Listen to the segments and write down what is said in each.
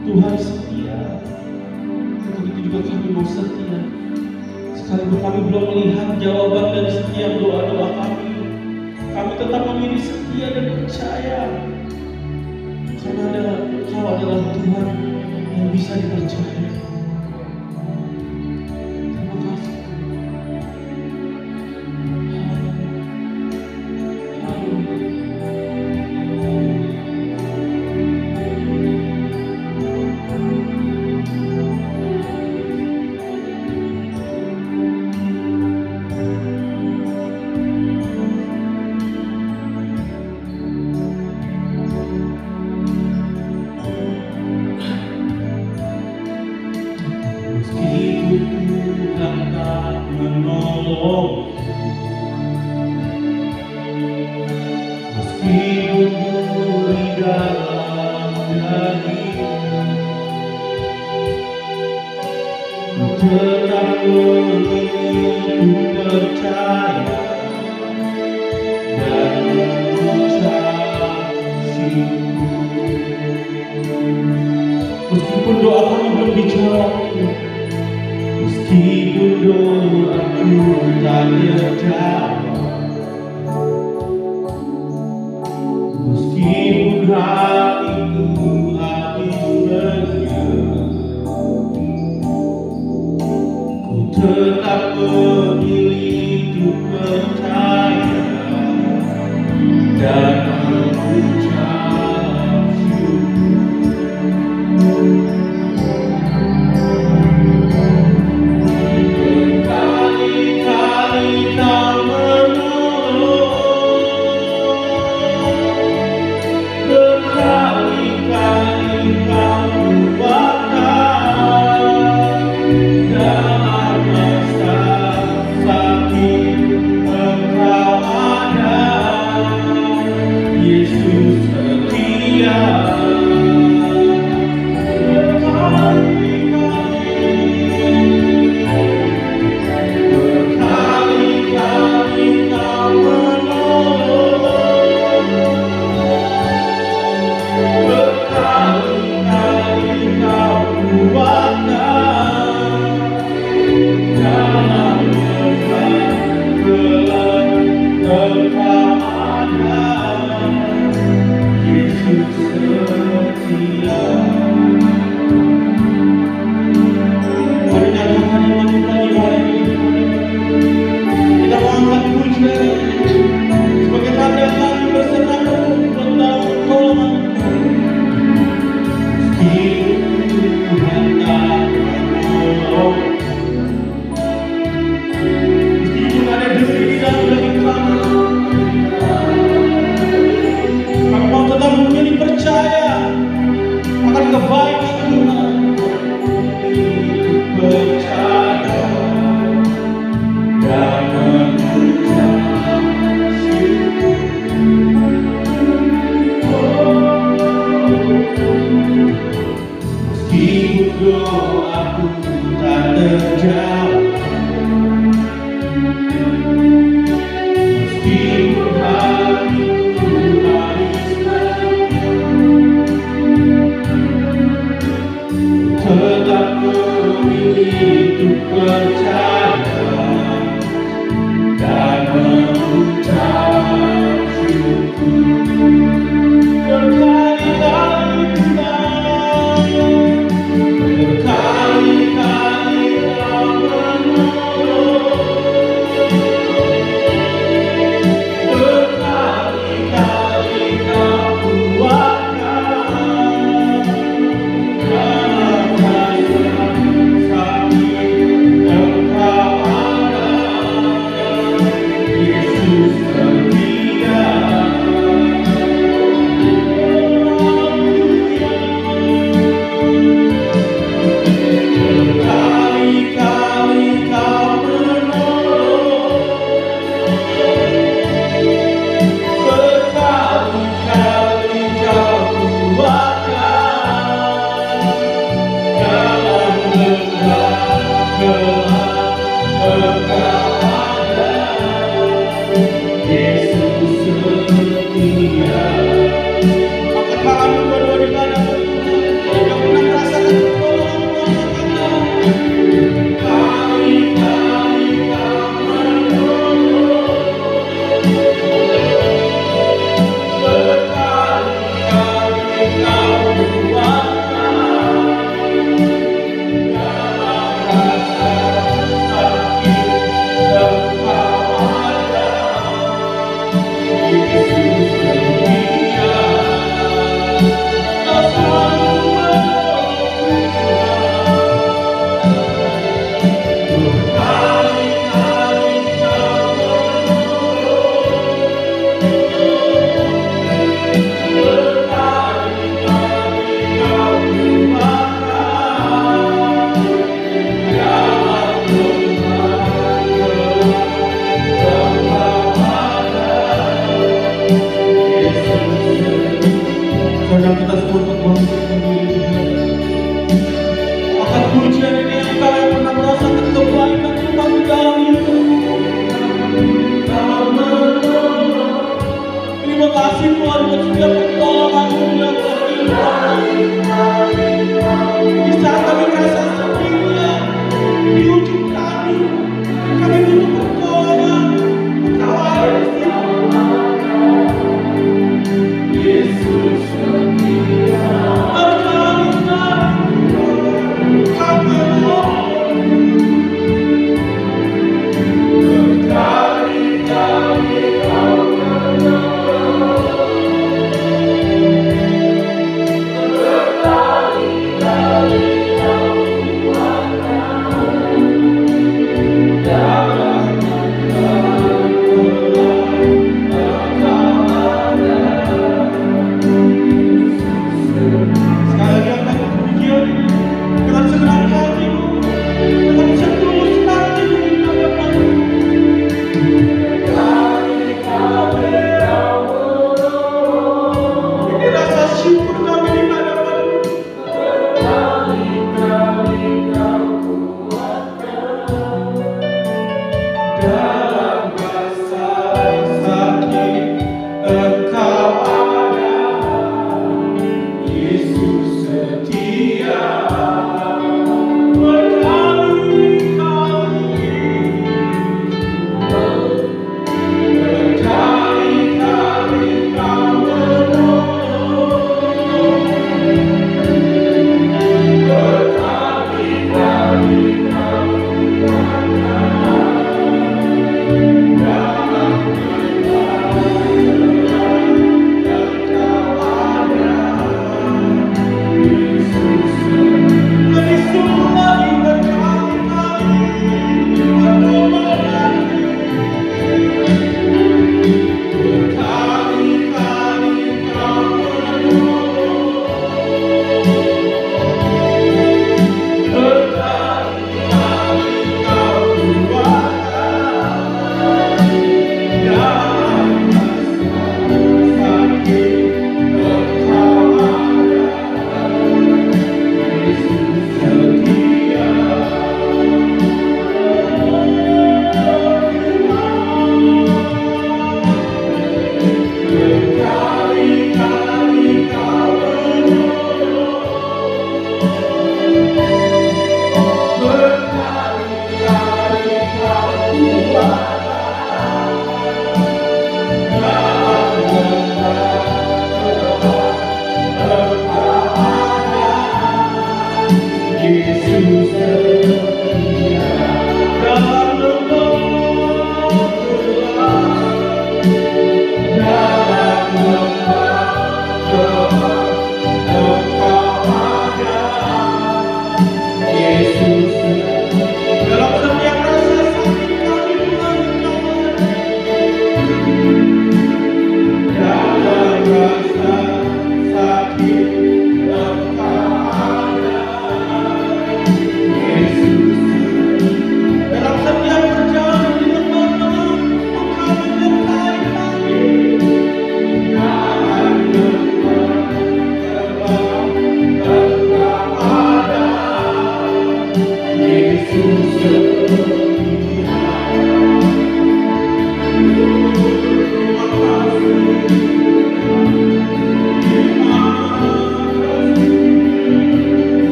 Tuhan setia. Untuk itu juga kami mau setia. Sekalipun kami belum melihat jawaban dari setiap doa-doa kami, kami tetap memilih setia dan percaya. Karena Engkau adalah Tuhan yang bisa dipercaya. Terima kasih. Tuhan tak menolong, meskipun di dalam daging, ku tetap memilih percaya dan mengucap syukur. Meskipun doa kami belum dijawab, meskipun doaku tak terjawab, meskipun hatiku habis bergerak, ku tetap memilih untuk percaya dan mengucap syukur. Doaku tak terjawab, meskipun hatiku habis bergerak, tetap memilih untuk percaya dan mengucap syukur. Berkali-kali Kau menolong.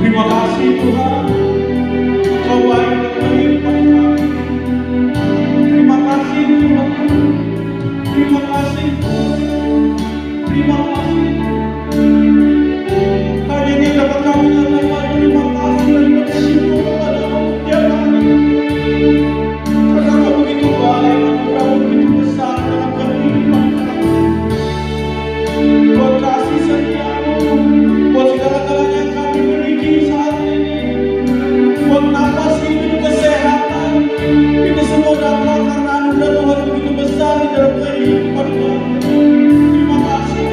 Terima kasih Tuhan, Engkau baik dalam kehidupan kami. Terima kasih Tuhan, terima kasih Tuhan, terima kasih. Hanya Dia dapat kami nyatakan terima kasih dan bersyukur kepada-Mu setiap hari. Karena Engkau begitu baik, Engkau begitu besar dalam kehidupan kami. Buat kasih setia-Mu, buat segala-galanya yang kami miliki saat ini, buat napas hidup, kesehatan, itu semua datang karena anugerah Tuhan begitu besar di dalam kehidupan kami. Terima kasih.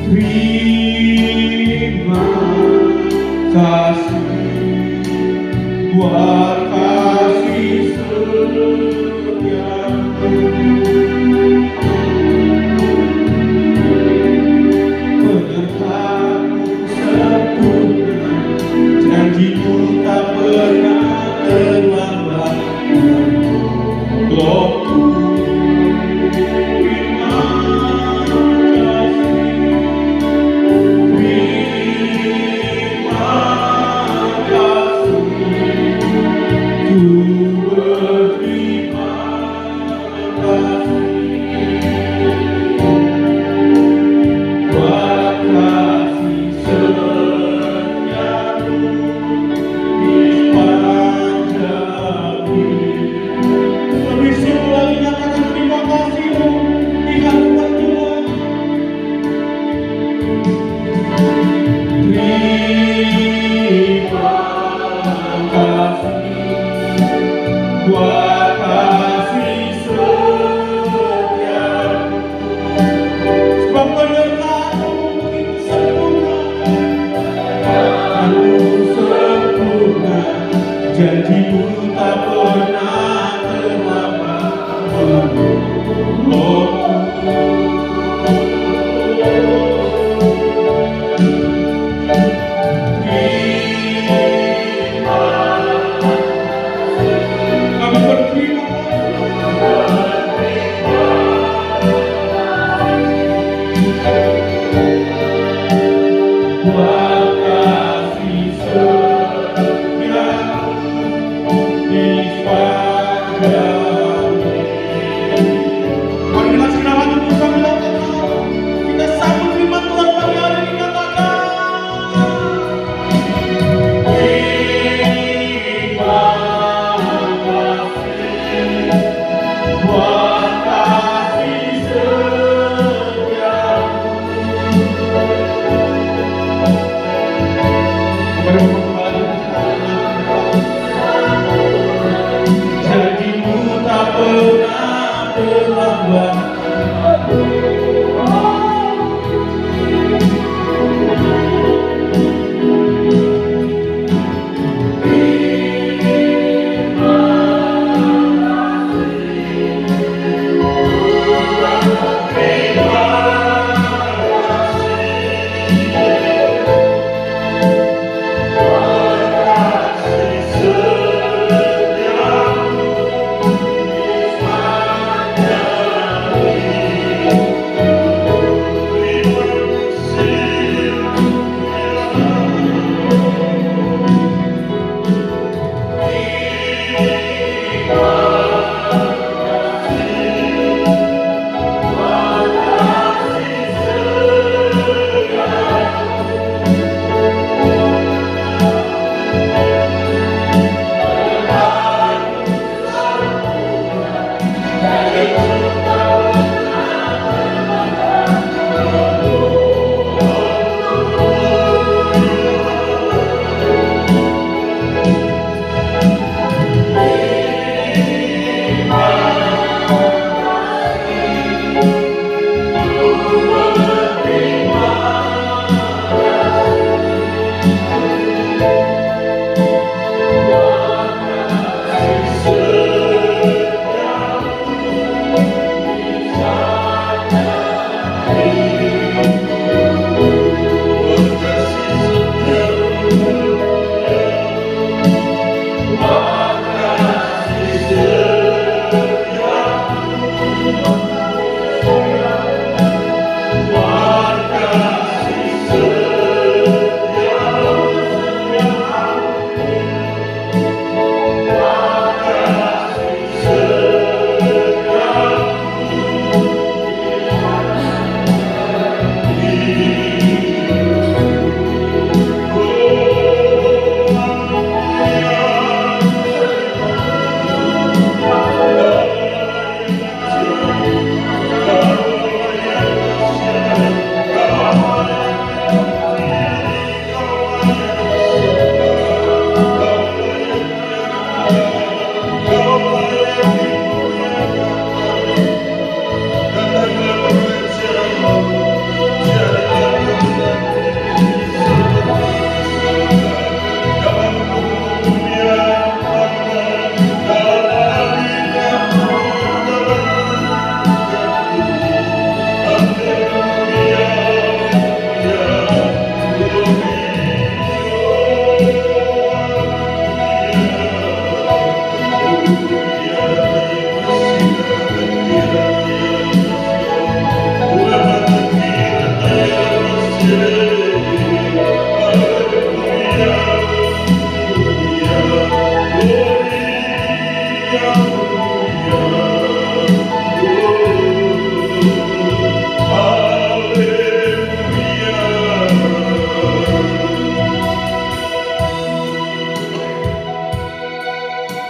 Terima kasih buat kasih setia-Mu. Penyertaan-Mu sempurna, janji-Mu tak pernah terlambat. Tuhanku, terima kasih, terima kasih, ku berterima kasih. Buat kasih setia-Mu di sepanjang hidup. Lebih sungguh lagi nyatakan terima kasih-Mu di hadapan Tuhan. Terima kasih buat kasih setia-Mu. Sebab penyertaan-Mu begitu sempurna, penyertaan-Mu sempurna, janji-Mu tak pernah terlambat. Oh, kami berterima buat kasih setia di sepanjang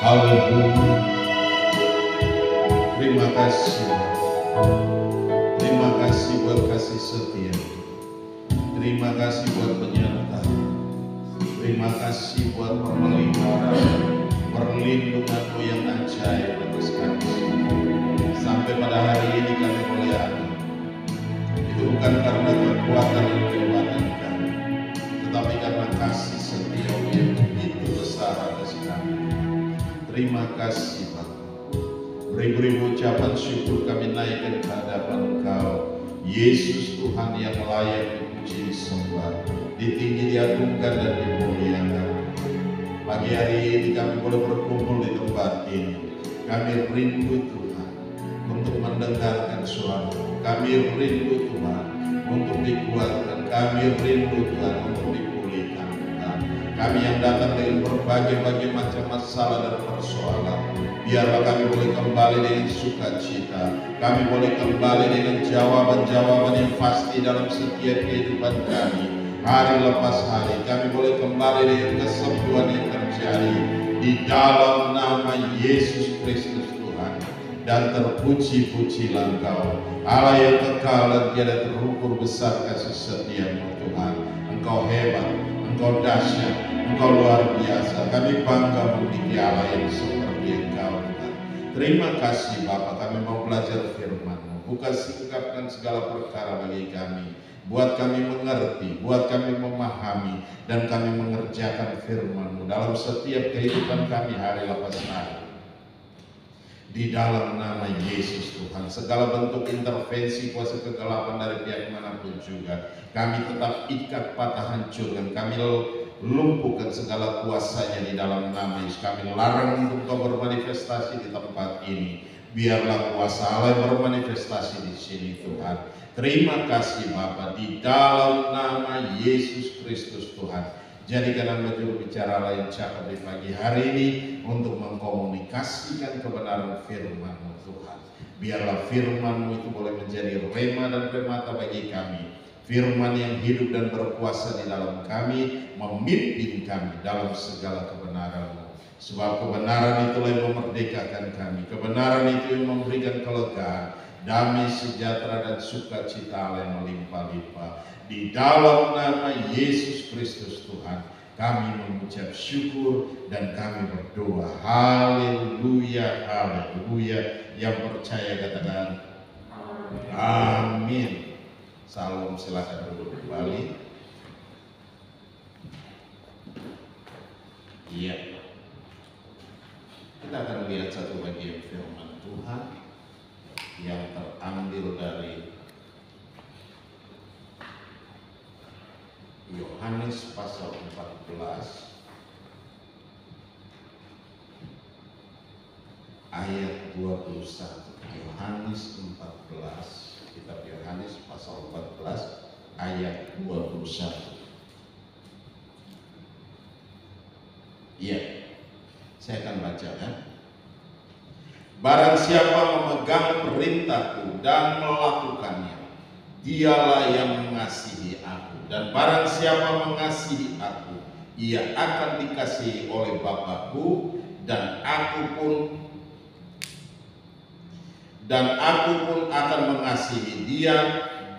Haleluya. Terima kasih. Terima kasih buat kasih setia. Terima kasih buat penyertaan. Terima kasih buat pemeliharaan, perlindungan-Mu yang ajaib atas kami. Sampai pada hari ini kami boleh ada. Itu bukan karena kekuatan dan kehebatan kami, tetapi karena kasih setia-Mu yang begitu besar atas kami. Terima kasih Bapa. Beribu-ribu ucapan syukur kami naikkan ke hadapan Engkau, Yesus Tuhan yang layak dipuji, disembah, ditinggi, diagungkan dan dimuliakan. Pagi hari ini kami boleh berkumpul di tempat ini. Kami rindu Tuhan untuk mendengarkan suara. Kami rindu Tuhan untuk dikuatkan. Kami rindu Tuhan untuk dipulihkan Tuhan. Kami yang datang dengan berbagai macam masalah dan persoalan, biarlah kami boleh kembali dengan sukacita. Kami boleh kembali dengan jawaban-jawaban yang pasti dalam setiap kehidupan kami. Hari lepas hari kami boleh kembali dengan kesembuhan yang terjadi di dalam nama Yesus Kristus Tuhan. Dan terpuji-pujilah Engkau, Allah yang kekal dan tiada terukur besar kasih setia-Mu Tuhan. Engkau hebat, Engkau dahsyat, Engkau luar biasa. Kami bangga memiliki Allah yang seperti Engkau Tuhan. Terima kasih Bapa, kami mau belajar firman-Mu. Buka singkapkan segala perkara bagi kami, buat kami mengerti, buat kami memahami, dan kami mengerjakan firman-Mu dalam setiap kehidupan kami hari lepas hari. Di dalam nama Yesus Tuhan, segala bentuk intervensi kuasa kegelapan dari pihak manapun juga kami tetap ikat, patah, hancurkan. Kami lumpuhkan segala kuasanya di dalam nama Yesus. Kami larang untuk Kau bermanifestasi di tempat ini. Biarlah kuasa Allah bermanifestasi di sini Tuhan. Terima kasih Bapa, di dalam nama Yesus Kristus Tuhan. Jadikan hamba juru bicara Allah yang cakap di pagi hari ini untuk mengkomunikasikan kebenaran firman-Mu Tuhan. Biarlah firman-Mu itu boleh menjadi rema dan permata bagi kami. Firman yang hidup dan berkuasa di dalam kami, memimpin kami dalam segala kebenaran-Mu. Sebab kebenaran itulah yang memerdekakan kami. Kebenaran itu yang memberikan kelegaan, damai, sejahtera, dan sukacita Allah yang melimpah-limpah. Di dalam nama Yesus Kristus Tuhan, kami mengucap syukur dan kami berdoa. Haleluya, haleluya. Yang percaya katakan amin. Salam, silakan duduk kembali. Iya. Kita akan lihat satu bagian firman Tuhan yang terambil dari Yohanes pasal 14 ayat 21. Yohanes 14, kitab Yohanes pasal 14 ayat 21. Iya, saya akan baca kan. Barang siapa memegang perintahku dan melakukannya, dialah yang mengasihi aku. Dan barang siapa mengasihi aku, ia akan dikasihi oleh Bapa-Ku, dan aku pun akan mengasihi dia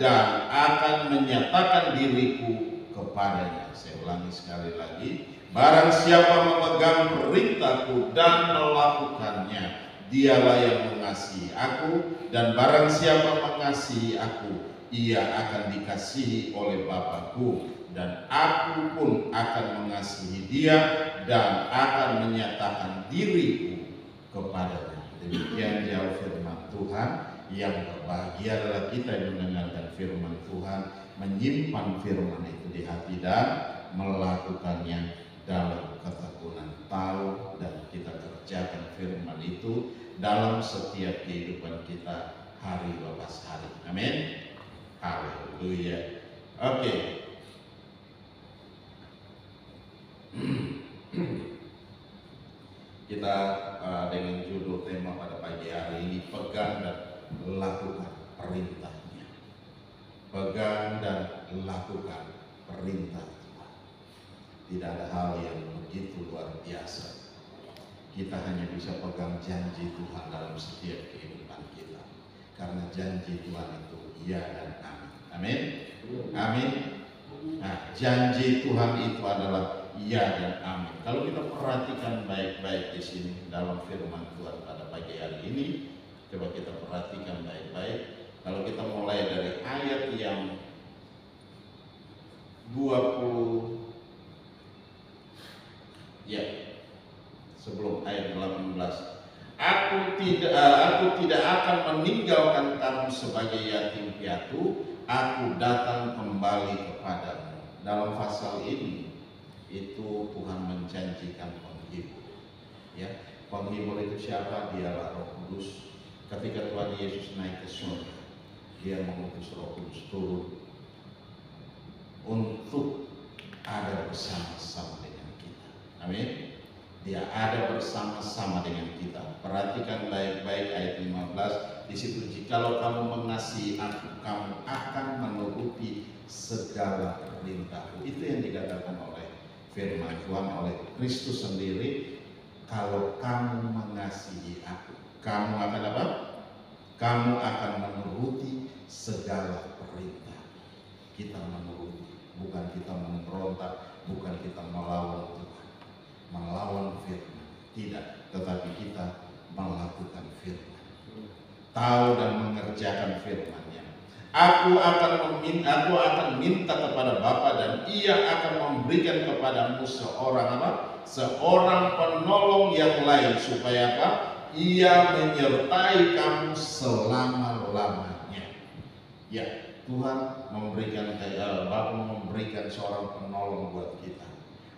dan akan menyatakan diriku kepadanya. Saya ulangi sekali lagi. Barang siapa memegang perintahku dan melakukannya, dialah yang mengasihi aku, dan barang siapa mengasihi aku, ia akan dikasihi oleh Bapa-Ku, dan aku pun akan mengasihi dia dan akan menyatakan diriku kepadanya. Demikian jauh firman Tuhan. Yang berbahagia adalah kita yang mendengarkan firman Tuhan, menyimpan firman itu di hati dan melakukannya dalam ketekunan. Tahu dan kita kerjakan firman itu dalam setiap kehidupan kita hari lepas hari. Amin. Haleluya. Oke. Kita dengan judul tema pada pagi hari ini, pegang dan lakukan perintahnya. Pegang dan lakukan perintah Tuhan. Tidak ada hal yang begitu luar biasa. kita hanya bisa pegang janji Tuhan dalam setiap kehidupan kita. Karena janji Tuhan itu iya dan amin. Amin. Amin. Nah, janji Tuhan itu adalah iya dan amin. Kalau kita perhatikan baik-baik di sini dalam firman Tuhan pada pagi hari ini, coba kita perhatikan baik-baik. Kalau kita mulai dari ayat yang 20, ya, sebelum ayat 18. Aku tidak akan meninggalkan kamu sebagai yatim piatu. Aku datang kembali kepadamu. Dalam pasal ini itu Tuhan menjanjikan penghibur. Ya, penghibur itu siapa? Dialah Roh Kudus. Ketika Tuhan Yesus naik ke surga, Dia mengutus Roh Kudus turun untuk ada bersama-sama dengan kita. Amin. Dia ada bersama-sama dengan kita. Perhatikan baik-baik ayat 15. Di situ, jikalau kamu mengasihi aku, kamu akan menuruti segala perintahku. Itu yang dikatakan oleh firman Tuhan, oleh Kristus sendiri. Kalau kamu mengasihi aku, kamu akan apa? Kamu akan menuruti segala perintah. Kita menuruti, bukan kita memberontak, bukan kita melawan Tuhan, melawan firman, tidak, tetapi kita melakukan firman, tahu dan mengerjakan firman-Nya. Aku akan minta kepada Bapa dan Ia akan memberikan kepadamu seorang apa? Seorang penolong yang lain, supaya apa? Ia menyertai kamu selama-lamanya. Ya, Tuhan memberikan, Bapa memberikan seorang penolong buat kita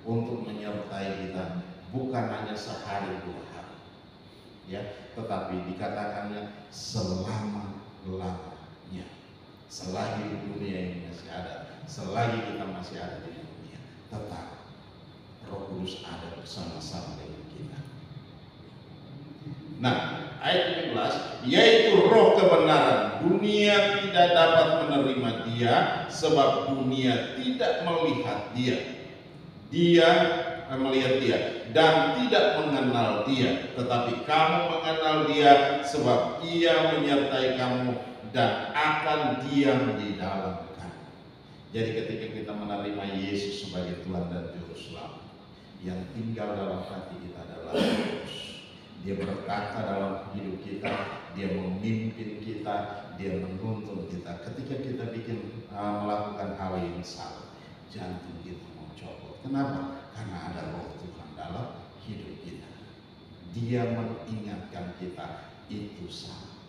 untuk menyertai kita, bukan hanya sehari 2 hari, ya, tetapi dikatakannya selama-lamanya. Selagi dunia ini masih ada, selagi kita masih ada di dunia, tetap Roh Kudus ada bersama-sama dengan kita. Nah, ayat 15, yaitu Roh kebenaran. Dunia tidak dapat menerima Dia, sebab dunia tidak melihat Dia. Dia melihat Dia dan tidak mengenal Dia, tetapi kamu mengenal Dia, sebab Ia menyertai kamu dan akan diam di dalam kamu. Jadi ketika kita menerima Yesus sebagai Tuhan dan Juru Selamat, yang tinggal dalam hati kita adalah Yesus. Dia berkata dalam hidup kita, Dia memimpin kita, Dia menuntun kita. Ketika kita melakukan hal yang salah, jantung kita mau copot. Kenapa? Karena ada Roh Tuhan dalam hidup kita. Dia mengingatkan kita itu salah,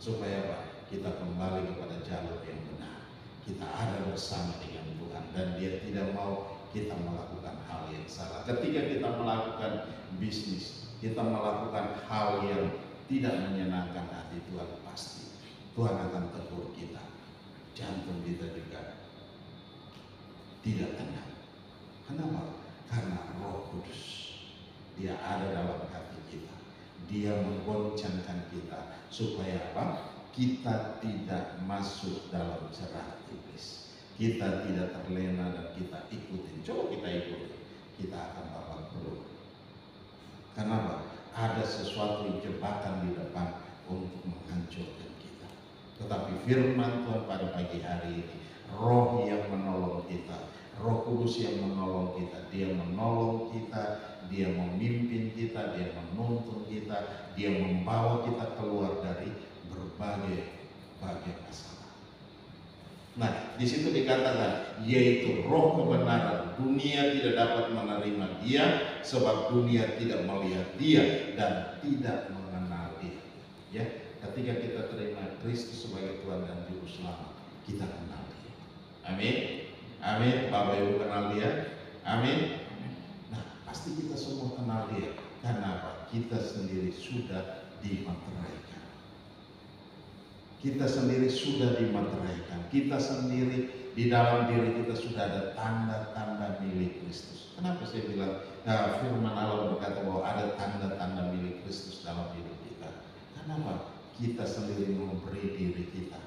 supaya apa? Kita kembali kepada jalur yang benar. Kita ada bersama dengan Tuhan, dan Dia tidak mau kita melakukan hal yang salah. Ketika kita melakukan bisnis, kita melakukan hal yang tidak menyenangkan hati Tuhan, pasti Tuhan akan tegur kita. Jantung kita juga tidak tenang. Kenapa? Karena Roh Kudus, Dia ada dalam hati kita. Dia menggoncangkan kita supaya apa? Kita tidak masuk dalam jerat iblis. Kita tidak terlena dan kita ikutin. Coba kita ikutin, kita akan babak belur. Kenapa? Ada sesuatu jebakan di depan untuk menghancurkan kita. Tetapi firman Tuhan pada pagi hari ini, Roh yang menolong kita, Roh Kudus yang menolong kita, Dia menolong kita, Dia memimpin kita, Dia menuntun kita, Dia membawa kita keluar dari berbagai masalah. Nah, di situ dikatakan, yaitu Roh kebenaran. Dunia tidak dapat menerima Dia, sebab dunia tidak melihat Dia dan tidak mengenal Dia. Ya, ketika kita terima Kristus sebagai Tuhan dan Juru Selamat, kita kenal Dia. Amin. Amin. Bapak Ibu kenal Dia. Amin. Nah, pasti kita semua kenal Dia. Karena apa? Kita sendiri sudah dimateraikan. Kita sendiri sudah dimateraikan. Kita sendiri di dalam diri kita sudah ada tanda-tanda milik Kristus. Kenapa saya bilang? Nah, firman Allah berkata bahwa ada tanda-tanda milik Kristus dalam hidup kita. Kenapa? Kita sendiri memberi diri kita,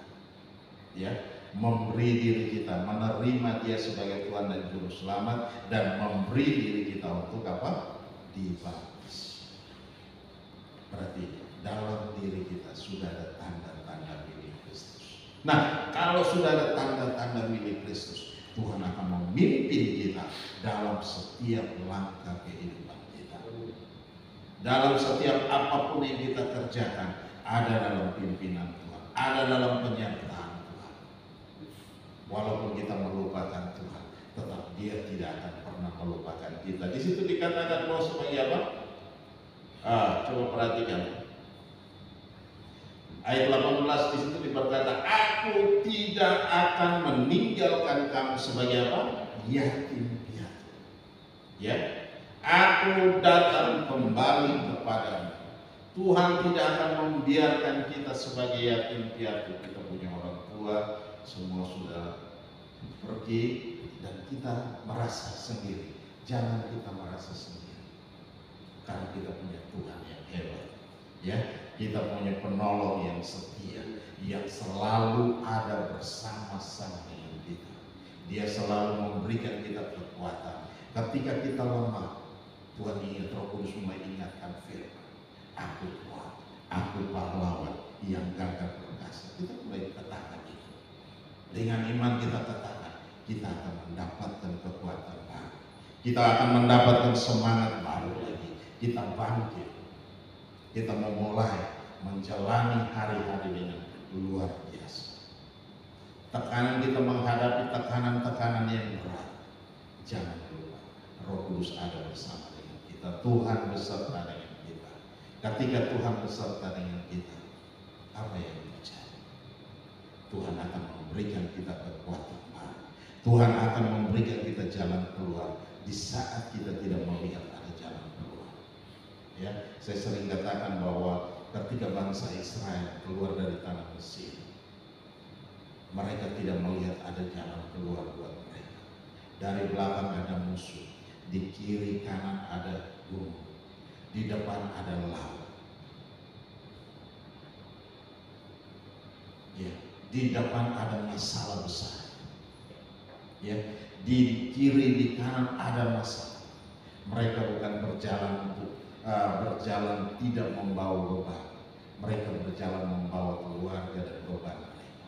ya, memberi diri kita, menerima Dia sebagai Tuhan dan Juru Selamat, dan memberi diri kita untuk apa? Dibaptis. berarti dalam diri kita sudah ada tanda-tanda milik Kristus. Nah, kalau sudah ada tanda-tanda milik Kristus, Tuhan akan memimpin kita dalam setiap langkah kehidupan kita. Dalam setiap apapun yang kita kerjakan, ada dalam pimpinan Tuhan, ada dalam penyertaan Tuhan. Walaupun kita melupakan Tuhan, tetap Dia tidak akan pernah melupakan kita. Di situ dikatakan bahwa sebagai apa? Coba perhatikan. Ayat 18 di situ berkata, aku tidak akan meninggalkan kamu sebagai apa? Yatim piatu. Ya, aku datang kembali kepadamu. Tuhan tidak akan membiarkan kita sebagai yatim piatu. Kita punya orang tua, semua sudah pergi dan kita merasa sendiri. Jangan kita merasa sendiri, karena kita punya Tuhan yang hebat. Ya, kita punya penolong yang setia, yang selalu ada bersama-sama dengan kita. Dia selalu memberikan kita kekuatan. Ketika kita lemah, Tuhan ingin, Roh Kudus mulai ingatkan firman, aku kuat, aku pahlawan yang gagah perkasa. Kita mulai katakan itu. Dengan iman kita katakan, kita akan mendapatkan kekuatan baru. Kita akan mendapatkan semangat baru lagi. Kita bangkit. Kita memulai menjalani hari-hari dengan luar biasa. Tekanan kita menghadapi tekanan-tekanan yang berat. Jangan lupa, Roh Kudus ada bersama dengan kita. Tuhan beserta dengan kita. Ketika Tuhan beserta dengan kita, apa yang terjadi? Tuhan akan memberikan kita kekuatan baru. Tuhan akan memberikan kita jalan keluar di saat kita tidak melihat ada jalan keluar. Ya, saya sering katakan bahwa ketika bangsa Israel keluar dari tanah Mesir, mereka tidak melihat ada jalan keluar buat mereka. Dari belakang ada musuh, di kiri kanan ada gunung, di depan ada laut. Ya, di depan ada masalah besar. Ya, di kiri di kanan ada masalah. Mereka bukan berjalan tidak membawa beban. Mereka berjalan membawa keluarga dan beban mereka.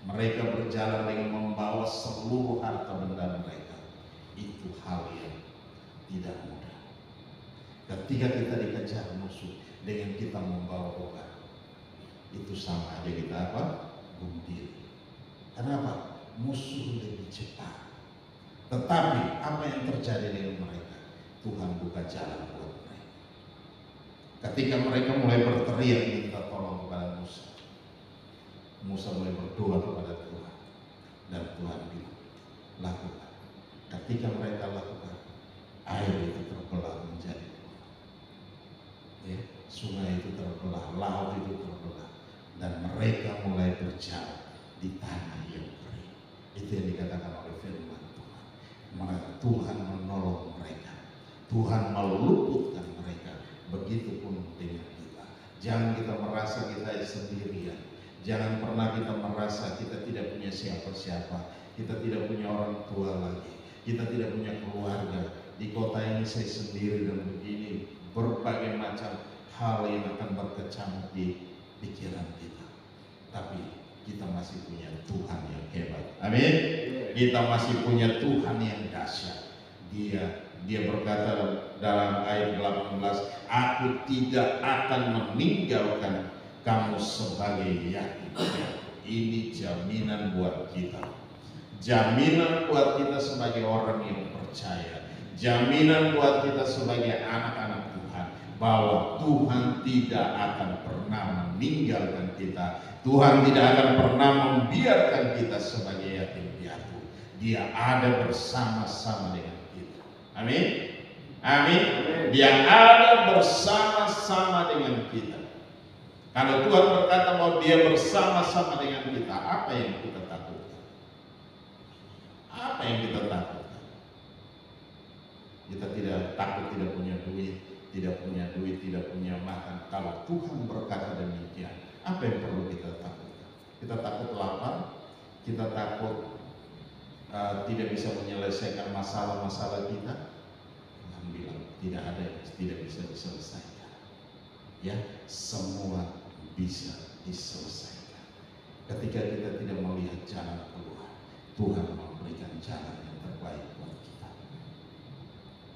Mereka berjalan dengan membawa seluruh harta benda mereka. Itu hal yang tidak mudah. Ketika kita dikejar musuh dengan kita membawa beban, itu sama aja kita apa? Bunuh diri. Kenapa? Musuh lebih cepat. Tetapi apa yang terjadi dengan mereka? Tuhan buka jalan buat mereka. Ketika mereka mulai berteriak minta tolong kepada Musa, Musa mulai berdoa kepada Tuhan, dan Tuhan bilang, lakukan. Ketika mereka lakukan, air itu terbelah menjadi dua. Ya, sungai itu terbelah, laut itu terbelah, dan mereka mulai berjalan di tanah yang kering. Itu yang dikatakan oleh firman Tuhan. Maka Tuhan menolong mereka, Tuhan meluputkan mereka. Begitupun dengan kita. Jangan kita merasa kita sendirian. Jangan pernah kita merasa kita tidak punya siapa-siapa. Kita tidak punya orang tua lagi. Kita tidak punya keluarga. Di kota ini saya sendiri dan begini. Berbagai macam hal yang akan berkecamuk di pikiran kita. Tapi kita masih punya Tuhan yang hebat. Amin. Kita masih punya Tuhan yang dahsyat. Dia berkata dalam ayat 18, aku tidak akan meninggalkan kamu sebagai yatim. Ini jaminan buat kita. Jaminan buat kita sebagai orang yang percaya. Jaminan buat kita sebagai anak-anak Tuhan. Bahwa Tuhan tidak akan pernah meninggalkan kita. Tuhan tidak akan pernah membiarkan kita sebagai yatim piatu. Dia ada bersama-sama dengan kita. Amin. Amin. Dia ada bersama-sama dengan kita. Kalau Tuhan berkata bahwa Dia bersama-sama dengan kita, apa yang kita takutkan? Apa yang kita takutkan? Kita tidak takut tidak punya duit, tidak punya makan. Kalau Tuhan berkata demikian, apa yang perlu kita takutkan? Kita takut lapar, kita takut tidak bisa menyelesaikan masalah-masalah kita. Tuhan bilang tidak ada yang tidak bisa diselesaikan. ya, semua bisa diselesaikan. Ketika kita tidak melihat jalan keluar, Tuhan memberikan jalan yang terbaik buat kita.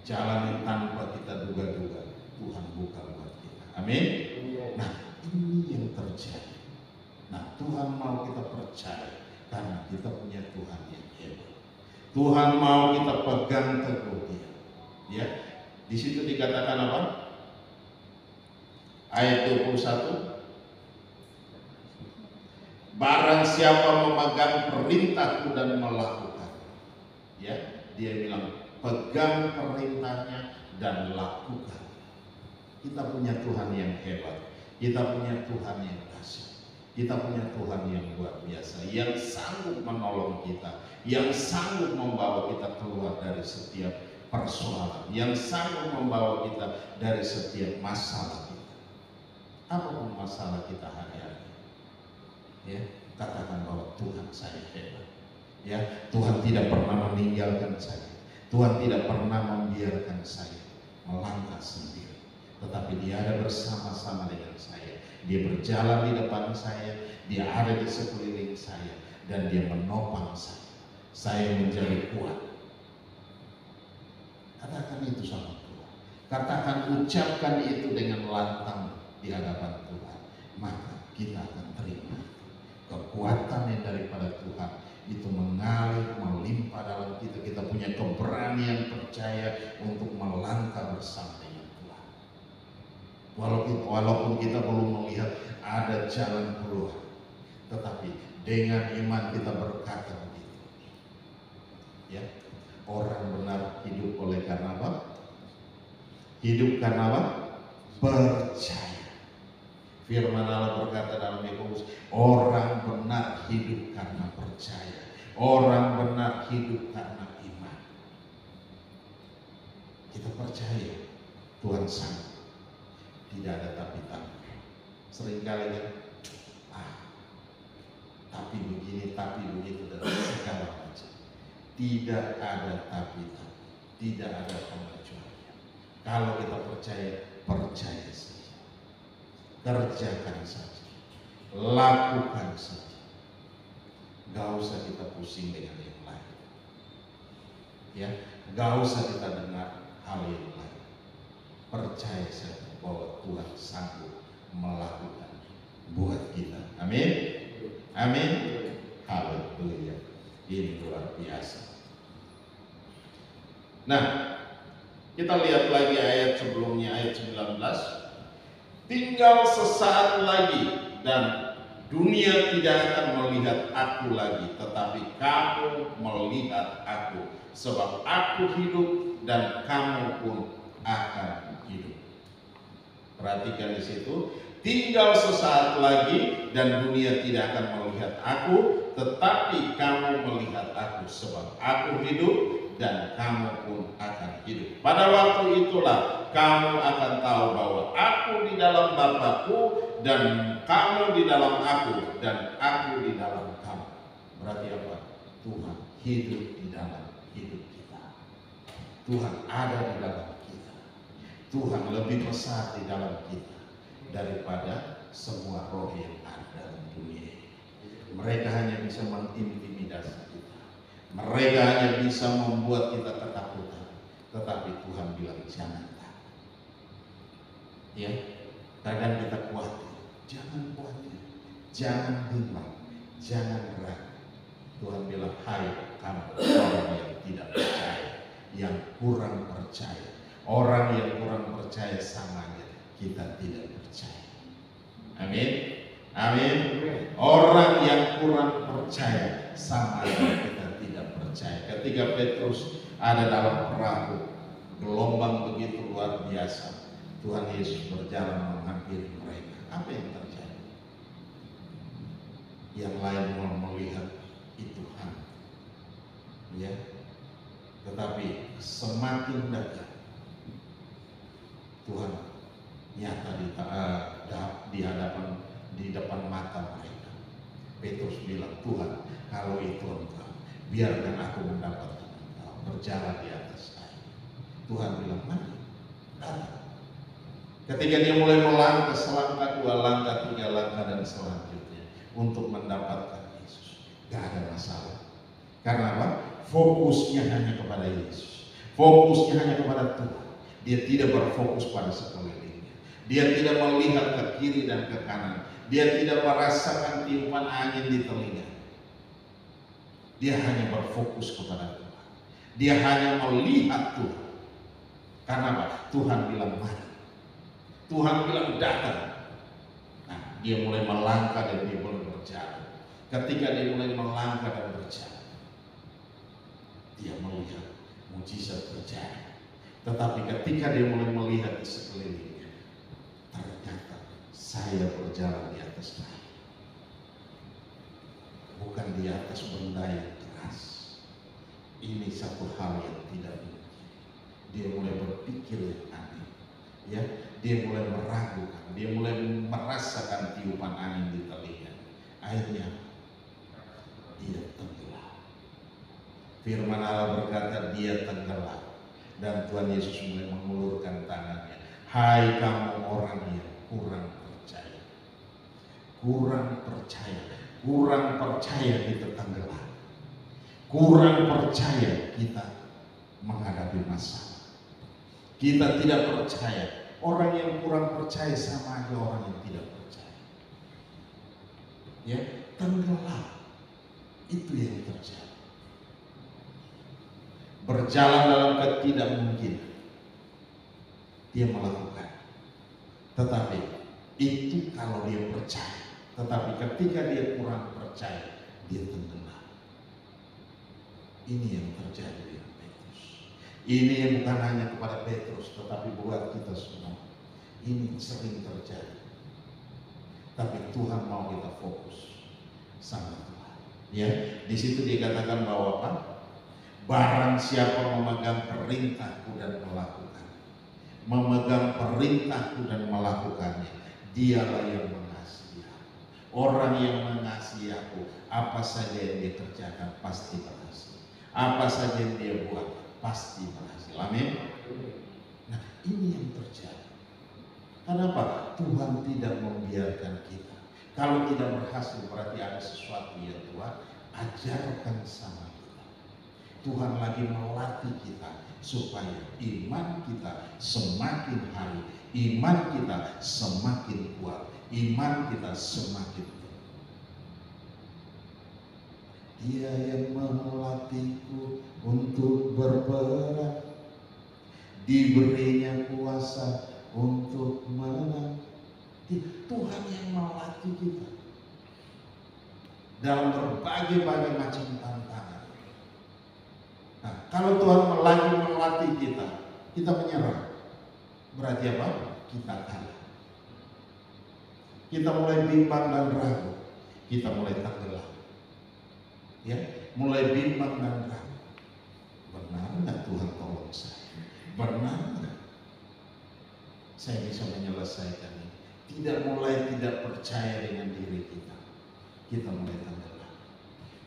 Jalan yang tanpa kita duga-duga, Tuhan buka buat kita. Amin. Nah, ini yang terjadi. Nah, Tuhan mau kita percaya karena kita punya Tuhan yang hebat. Tuhan mau kita pegang teguh Dia. Ya, di situ dikatakan apa? Ayat 21. Barang siapa memegang perintahku dan melakukan, ya, dia bilang pegang perintahnya dan lakukan. Kita punya Tuhan yang hebat, kita punya Tuhan yang dahsyat, kita punya Tuhan yang luar biasa, yang sanggup menolong kita, yang sanggup membawa kita keluar dari setiap persoalan, yang sanggup membawa kita dari setiap masalah kita. Apapun masalah kita hari-hari, ya, katakan bahwa Tuhan saya hebat. Ya, Tuhan tidak pernah meninggalkan saya. Tuhan tidak pernah membiarkan saya melangkah sendiri, tetapi Dia ada bersama-sama dengan saya. Dia berjalan di depan saya, Dia ada di sekeliling saya, dan Dia menopang saya. Saya menjadi kuat. Katakan itu sama Tuhan. Katakan, ucapkan itu dengan lantang di hadapan Tuhan. Maka kita akan terima kekuatan yang daripada Tuhan itu mengalir, melimpah dalam kita. Kita punya keberanian percaya untuk melangkah bersama dengan Tuhan. Walaupun kita belum melihat ada jalan keluar, tetapi dengan iman kita berkata begitu. Ya, orang benar hidup oleh karena apa? Hidup karena apa? Percaya. Firman Allah berkata dalam Yakobus, orang benar hidup karena percaya. Orang benar hidup karena iman. Kita percaya Tuhan sanggup. Tidak ada tapi-tapi. Seringkali kan, tapi begini, tapi begitu, dan segala macam. Tidak ada tapi-tapi. Tidak ada pengecualian. Kalau kita percaya, percaya saja. Kerjakan saja, lakukan saja. Gak usah kita pusing dengan yang lain, ya. Gak usah kita dengar hal yang lain. Percaya saja bahwa Tuhan sanggup melakukan buat kita. Amin. Amin. Haleluya. Ini luar biasa. Nah, kita lihat lagi ayat sebelumnya, ayat 19. Tinggal sesaat lagi dan dunia tidak akan melihat aku lagi, tetapi kamu melihat aku, sebab aku hidup dan kamu pun akan hidup. Perhatikan di situ, tinggal sesaat lagi dan dunia tidak akan melihat aku, tetapi kamu melihat aku, sebab aku hidup dan kamu pun akan hidup. Pada waktu itulah kamu akan tahu bahwa aku di dalam Bapa-Ku dan kamu di dalam aku dan aku di dalam kamu. Berarti apa? Tuhan hidup di dalam hidup kita. Tuhan ada di dalam kita. Tuhan lebih besar di dalam kita daripada semua roh yang ada dalam dunia ini. Mereka hanya bisa mengintimidasi kita. Mereka hanya bisa membuat kita ketakutan. Tetapi Tuhan bilang jangan. Ya, kadang kita khawatir, jangan khawatir, jangan bimbang, jangan ragu. Tuhan bilang, hai kamu orang yang tidak percaya, yang kurang percaya. Orang yang kurang percaya samanya kita tidak percaya. Amin. Amin. Orang yang kurang percaya samanya kita tidak percaya. Ketika Petrus ada dalam perahu, gelombang begitu luar biasa, Tuhan Yesus berjalan menghampiri mereka. Apa yang terjadi? Yang lain mau melihat itu hantu, ya. Tetapi semakin dekat, Tuhan nyata di depan mata mereka. Petrus bilang, Tuhan, kalau itu Engkau, biarkan aku mendapatkan Engkau berjalan di atas air. Tuhan bilang, mari, datang. Ketika dia mulai melangkah selangkah, 2 langkah, 3 langkah dan selanjutnya untuk mendapatkan Yesus, gak ada masalah. Karena apa? Fokusnya hanya kepada Yesus. Fokusnya hanya kepada Tuhan. Dia tidak berfokus pada sekelilingnya. Dia tidak melihat ke kiri dan ke kanan. Dia tidak merasakan tiupan angin di telinga. Dia hanya berfokus kepada Tuhan. Dia hanya melihat Tuhan. Karena apa? Tuhan bilang mari. Tuhan bilang datang. Nah, dia mulai melangkah dan dia mulai berjalan. Ketika dia mulai melangkah dan berjalan, dia melihat mujizat terjadi. Tetapi ketika dia mulai melihat di sekelilingnya, ternyata saya berjalan di atas air, bukan di atas benda yang keras. Ini satu hal yang tidak mungkin. Dia mulai berpikir yang aneh, ya. Dia mulai meragukan, dia mulai merasakan tiupan angin di telinga. Akhirnya dia tenggelam. Firman Allah berkata dia tenggelam. Dan Tuhan Yesus mulai mengulurkan tangannya. Hai kamu orang yang kurang percaya. Kurang percaya. Kurang percaya kita tenggelam. Kurang percaya kita menghadapi masalah. Kita tidak percaya. Orang yang kurang percaya sama aja orang yang tidak percaya. Ya, tenggelam. Itu yang terjadi. Berjalan dalam ketidakmungkinan. Dia melakukan. Tetapi itu kalau dia percaya. Tetapi ketika dia kurang percaya, dia tenggelam. Ini yang terjadi dengan Petrus. Ini yang bukan hanya kepada Petrus, tetapi buat kita semua. Ini sering terjadi. Tapi Tuhan mau kita fokus sama Tuhan. Ya, di situ dikatakan bahwa apa? Barang siapa memegang perintahku dan melakukannya, memegang perintahku dan melakukannya, dialah yang mengasihi aku. Orang yang mengasihi aku, apa saja yang dia kerjakan pasti berhasil. Apa saja yang dia buat pasti berhasil. Amin. Nah, ini yang terjadi. Kenapa? Tuhan tidak membiarkan kita. Kalau tidak berhasil berarti ada sesuatu yang Tuhan ajarkan sama kita. Tuhan lagi melatih kita supaya iman kita semakin hari, iman kita semakin kuat, iman kita semakin kuat. Dia yang melatihku untuk berperang, diberinya kuasa untuk menang. Tuhan yang melatih kita dalam berbagai macam tantangan. Nah, kalau Tuhan lagi melatih kita, kita menyerah. Berarti apa? Kita kalah. Kita mulai bimbang dan ragu. Kita mulai tenggelam. Ya, mulai bimbang dan ragu. Benar nggak Tuhan tolong saya? Benar nggak saya bisa menyelesaikan ini? Tidak percaya dengan diri kita. Kita mulai tenggelam.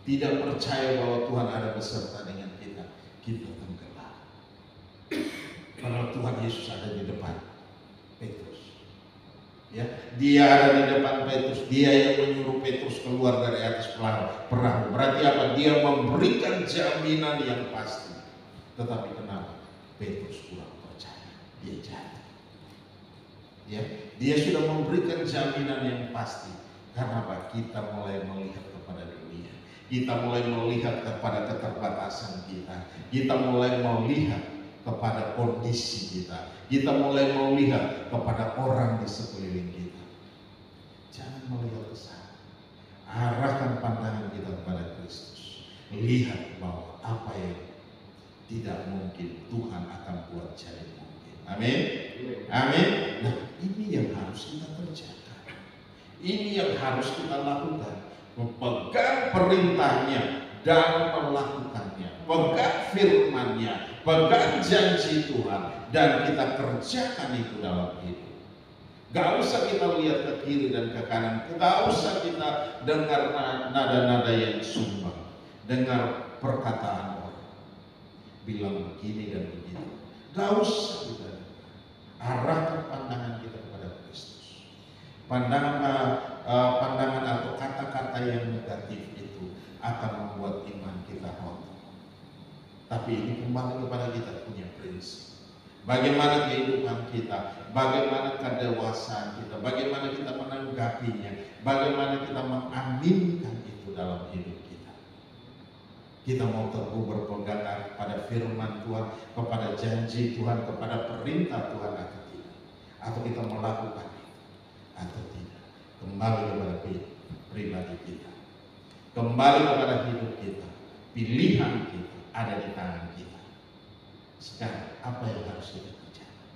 Tidak percaya bahwa Tuhan ada beserta dengan kita. Kita tenggelam. Kalau Tuhan Yesus ada di depan Petrus, ya, dia ada di depan Petrus. Dia yang menyuruh Petrus keluar dari atas perahu. Berarti apa? Dia memberikan jaminan yang pasti. Tetapi kenapa? Petrus kurang percaya. Dia jatuh. Ya, dia sudah memberikan jaminan yang pasti. Karena apa? Kita mulai melihat kepada dunia. Kita mulai melihat kepada keterbatasan kita. Kita mulai melihat kepada kondisi kita. Kita mulai melihat kepada orang di sekeliling kita. Jangan melihat ke sana. Arahkan pandangan kita kepada Kristus. Lihat bahwa apa yang tidak mungkin Tuhan akan buat jadi mungkin. Amin. Amin. Nah, ini yang harus kita kerjakan. Ini yang harus kita lakukan. Memegang perintahnya dan melakukannya. Pegang firman-Nya, pegang janji Tuhan, dan kita kerjakan itu dalam hidup. Gak usah kita lihat ke kiri dan ke kanan. Gak usah kita dengar nada-nada yang sumbang, dengar perkataan orang bilang begini dan begitu. Gak usah kita arahkan pandangan kita Pandangan atau kata-kata yang negatif itu akan membuat iman kita rontok. Tapi ini kembali kepada kita punya prinsip. Bagaimana kehidupan kita, bagaimana kedewasaan kita, bagaimana kita menanggapinya, bagaimana kita mengaminkan itu dalam hidup kita. Kita mau teguh berpegang kepada firman Tuhan, kepada janji Tuhan, kepada perintah Tuhan atau tidak. Atau kita melakukan itu atau tidak. Kembali kepada pribadi kita. Kembali kepada hidup kita. Pilihan kita ada di tangan kita. Sekarang apa yang harus kita kerjakan?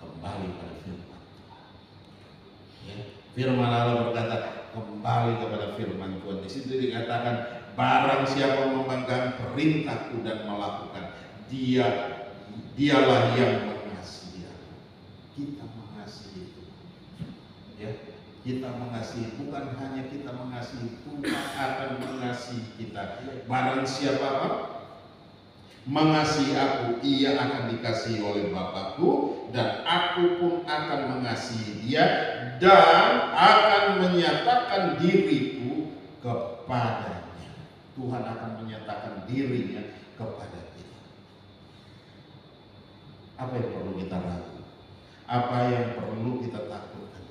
Kembali pada firman Tuhan. Ya, firman Allah berkata kembali kepada firman Tuhan. Di situ dikatakan barang siapa memegang perintahku dan melakukan, dialah yang mengasihi aku. Kita mengasihi itu. Ya, kita mengasihi, bukan hanya kita mengasihi, Tuhan akan mengasihi kita. Barang siapa mengasihi aku, ia akan dikasihi oleh Bapakku, dan aku pun akan mengasihi dia dan akan menyatakan diriku kepadanya. Tuhan akan menyatakan dirinya kepada kita. Apa yang perlu kita ragu? Apa yang perlu kita takutkan?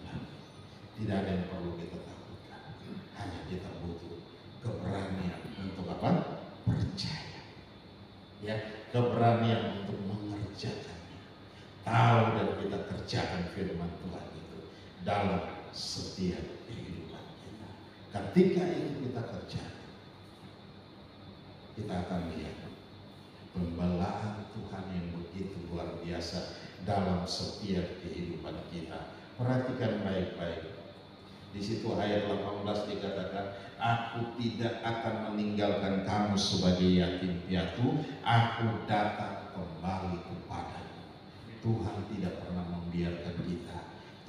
Tidak ada yang perlu kita takutkan. Hanya kita butuh keberanian untuk apa? Percaya. Ya, keberanian untuk mengerjakannya. Tahu dan kita kerjakan firman Tuhan itu dalam setiap kehidupan kita. Ketika itu kita kerjakan, kita akan lihat pembelaan Tuhan yang begitu luar biasa dalam setiap kehidupan kita. Perhatikan baik-baik. Di situ ayat 18 dikatakan, aku tidak akan meninggalkan kamu sebagai yatim piatu, aku datang kembali kepadamu. Tuhan tidak pernah membiarkan kita,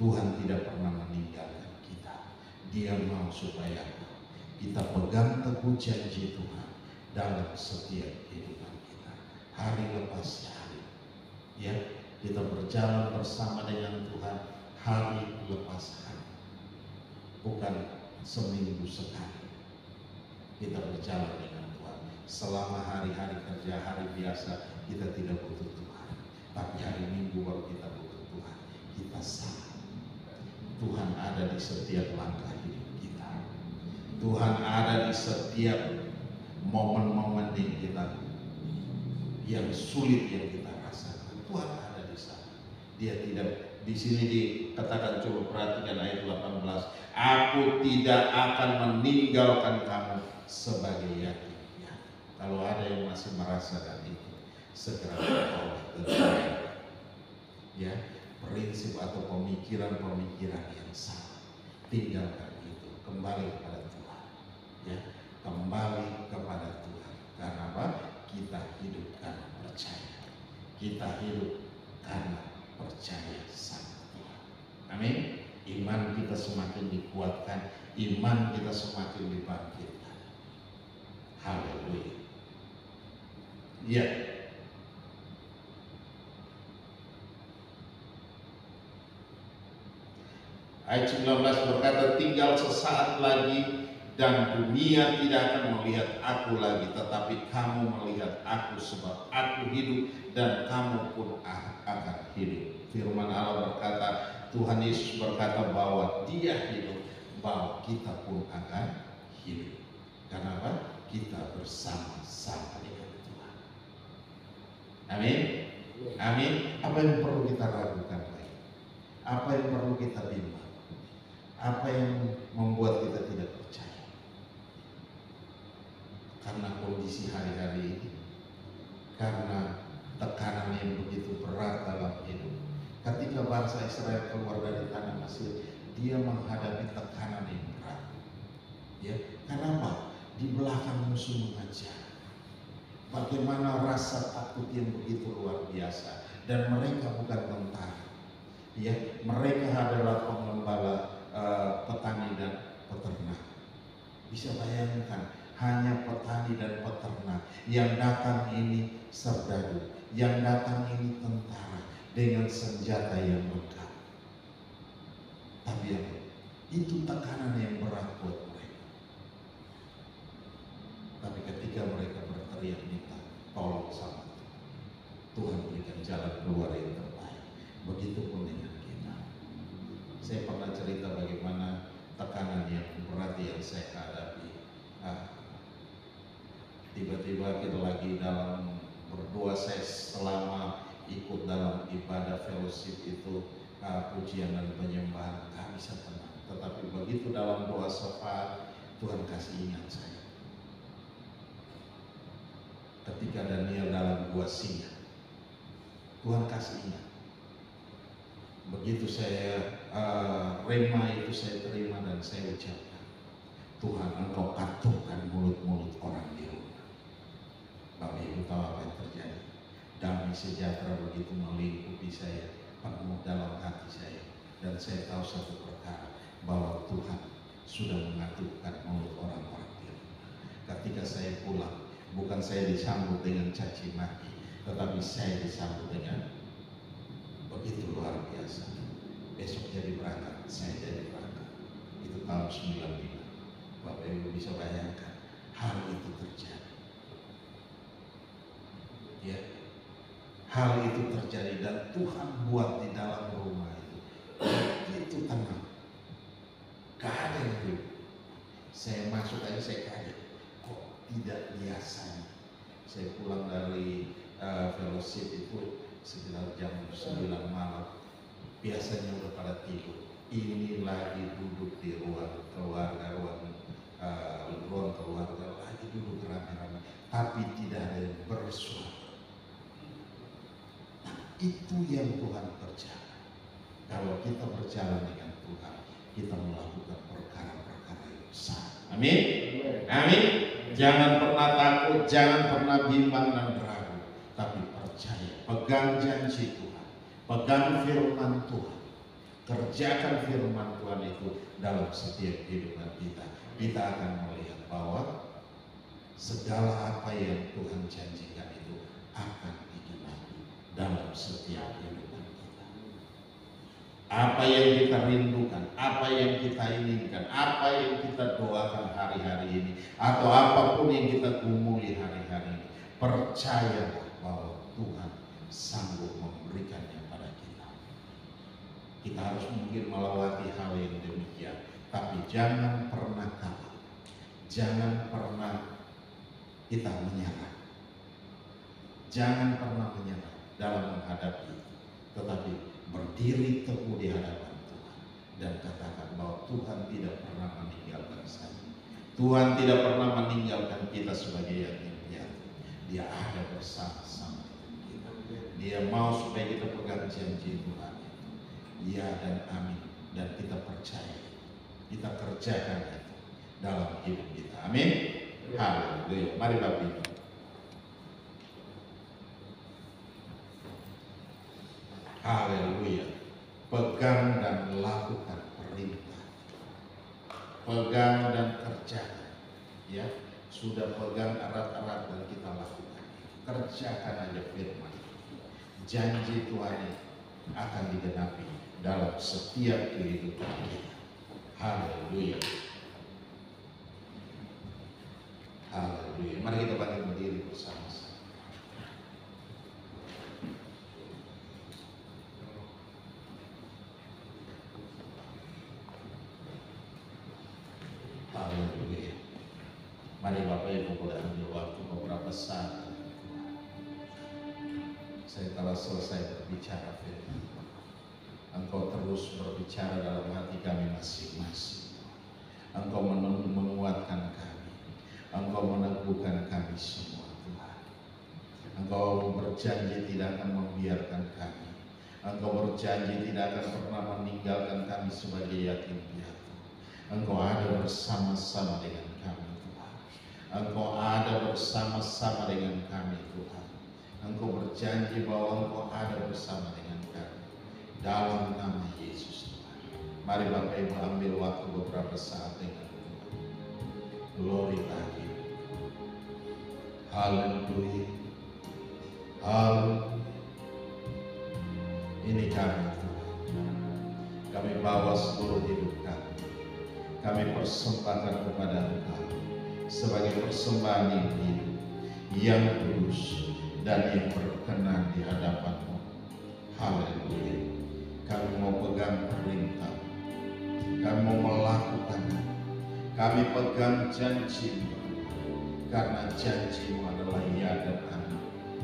Tuhan tidak pernah meninggalkan kita. Dia mau supaya kita pegang teguh janji Tuhan dalam setiap kehidupan kita, hari lepas hari. Ya, kita berjalan bersama dengan Tuhan hari lepas hari. Bukan seminggu sekali kita berjalan dengan Tuhan. Selama hari-hari kerja, hari biasa kita tidak butuh Tuhan. Tapi hari Minggu baru kita butuh Tuhan. Kita sama. Tuhan ada di setiap langkah hidup kita. Tuhan ada di setiap momen-momen yang sulit yang kita rasakan. Tuhan ada di sana. Dia tidak. Di sini dikatakan, coba perhatikan ayat 18. Aku tidak akan meninggalkan kamu sebagai yatim piatu. Kalau ada yang masih merasakan itu, segera bertobat dan percaya. Ya, prinsip atau pemikiran-pemikiran yang salah, tinggalkan itu, kembali kepada Tuhan. Ya, kembali kepada Tuhan. Karena apa? Kita hidup karena percaya. Kita hidup karena percaya sama Tuhan. Amin. Iman kita semakin dikuatkan, iman kita semakin dibangkitkan. Haleluya. Ya. Ayat 19 berkata, tinggal sesaat lagi dan dunia tidak akan melihat aku lagi, tetapi kamu melihat aku, sebab aku hidup dan kamu pun akan hidup. Firman Allah berkata, Tuhan Yesus berkata bahwa Dia hidup, bahwa kita pun akan hidup. Karena apa? Kita bersama-sama dengan Tuhan. Amin. Amin. Apa yang perlu kita ragukan lagi? Apa yang perlu kita bimbang? Apa yang membuat kita tidak percaya? Karena kondisi hari-hari ini, karena tekanan yang begitu berat dalam hidup. Ketika bangsa Israel keluar dari tanah Mesir, dia menghadapi tekanan yang berat. Ya, kenapa? Di belakang musuh mengejar. Bagaimana rasa takut yang begitu luar biasa, dan mereka bukan tentara. Ya, mereka adalah pengembala, petani dan peternak. Bisa bayangkan, hanya petani dan peternak yang datang ini serdadu, yang datang ini tentara dengan senjata yang lengkap. Tapi Itu tekanan yang berat buat mereka. Tapi ketika mereka berteriak minta tolong sama Tuhan, berikan jalan keluar yang terbaik. Begitupun dengan kita. Saya pernah cerita bagaimana tekanan yang berat yang saya hadapi. Tiba-tiba kita lagi dalam berdua, saya selama ikut dalam ibadah fellowship itu, pujian dan penyembahan gak bisa tenang. Tetapi begitu dalam doa syafaat, Tuhan kasih ingat saya. Ketika Daniel dalam gua singa, Tuhan kasih ingat. Begitu saya rema itu saya terima dan saya ucapkan, Tuhan, Engkau katukan mulut-mulut orang di rumah. Bapak Ibu tahu apa yang terjadi? Damai sejahtera begitu melingkupi saya, penuh dalam hati saya. Dan saya tahu satu perkara, bahwa Tuhan sudah mengatukan mulut orang-orang di rumah. Ketika saya pulang, bukan saya disambut dengan caci maki, tetapi saya disambut dengan begitu luar biasa. Besok jadi berangkat, saya jadi berangkat. Itu tahun 95. Bapak Ibu bisa bayangkan hal itu terjadi. Ya, hal itu terjadi dan Tuhan buat di dalam rumah itu tenang. Gak ada yang ribut. Saya masuk aja saya kaget, kok tidak biasanya. Saya pulang dari fellowship itu sekitar jam 9 malam. Biasanya udah pada tidur. Ini lagi duduk di ruang keluarga, ruang keluarga lagi duduk rame-rame, tapi tidak ada yang bersuara. Itu yang Tuhan kerjakan. Kalau kita berjalan dengan Tuhan, kita melakukan perkara-perkara yang besar. Amin. Amin. Jangan pernah takut, jangan pernah bimbang dan ragu, tapi percaya, pegang janji Tuhan, pegang firman Tuhan, kerjakan firman Tuhan itu dalam setiap kehidupan kita. Kita akan melihat bahwa segala apa yang Tuhan janjikan itu akan digenapi dalam setiap kehidupan kita. Apa yang kita rindukan, apa yang kita inginkan, apa yang kita doakan hari-hari ini, atau apapun yang kita gumuli hari-hari ini, percayalah bahwa Tuhan sanggup memberikannya pada kita. Kita harus mungkin melewati hal yang demikian, tapi jangan pernah kalah, jangan pernah kita menyerah, jangan pernah menyerah dalam menghadapi, tetapi berdiri teguh di hadapan Tuhan dan katakan bahwa Tuhan tidak pernah meninggalkan saya. Tuhan tidak pernah meninggalkan kita sebagai yatim piatu. Dia ada bersama-sama dengan kita. Dia mau supaya kita pegang janji Tuhan itu. Ya dan amin. Dan kita percaya, kita kerjakan itu dalam hidup kita. Amin. Haleluya. Mari Bapak Ibu. Haleluya. Pegang dan lakukan perintah. Pegang dan kerjakan. Ya, sudah pegang erat-erat dan kita lakukan. Kerjakan aja firman. Janji Tuhan akan digenapi dalam setiap kehidupan kita. Haleluya. Haleluya. Mari kita bangkit berdiri bersama-sama. Haleluya. Mari Bapak Ibu boleh ambil waktu beberapa saat. Saya telah selesai berbicara firman. Engkau terus berbicara dalam hati kami masing-masing. Engkau menguatkan kami. Engkau meneguhkan kami semua Tuhan. Engkau berjanji tidak akan membiarkan kami. Engkau berjanji tidak akan pernah meninggalkan kami sebagai yatim piatu. Engkau ada bersama-sama dengan kami Tuhan. Engkau ada bersama-sama dengan kami Tuhan. Engkau berjanji bahwa Engkau ada bersama dengan kami. Dalam nama Yesus Tuhan. Mari Bapak Ibu ambil waktu beberapa saat dengan Tuhan. Glory lagi. Haleluya. Haleluya. Ini kami Tuhan. Kami bawa seluruh hidup kami. kami persembahkan kepada Engkau sebagai persembahan yang kudus dan yang berkenan di hadapan-Mu. Haleluya. Kami mau pegang perintah, kami mau melakukan, kami pegang janji-Mu, karena janji-Mu adalah ya dan amin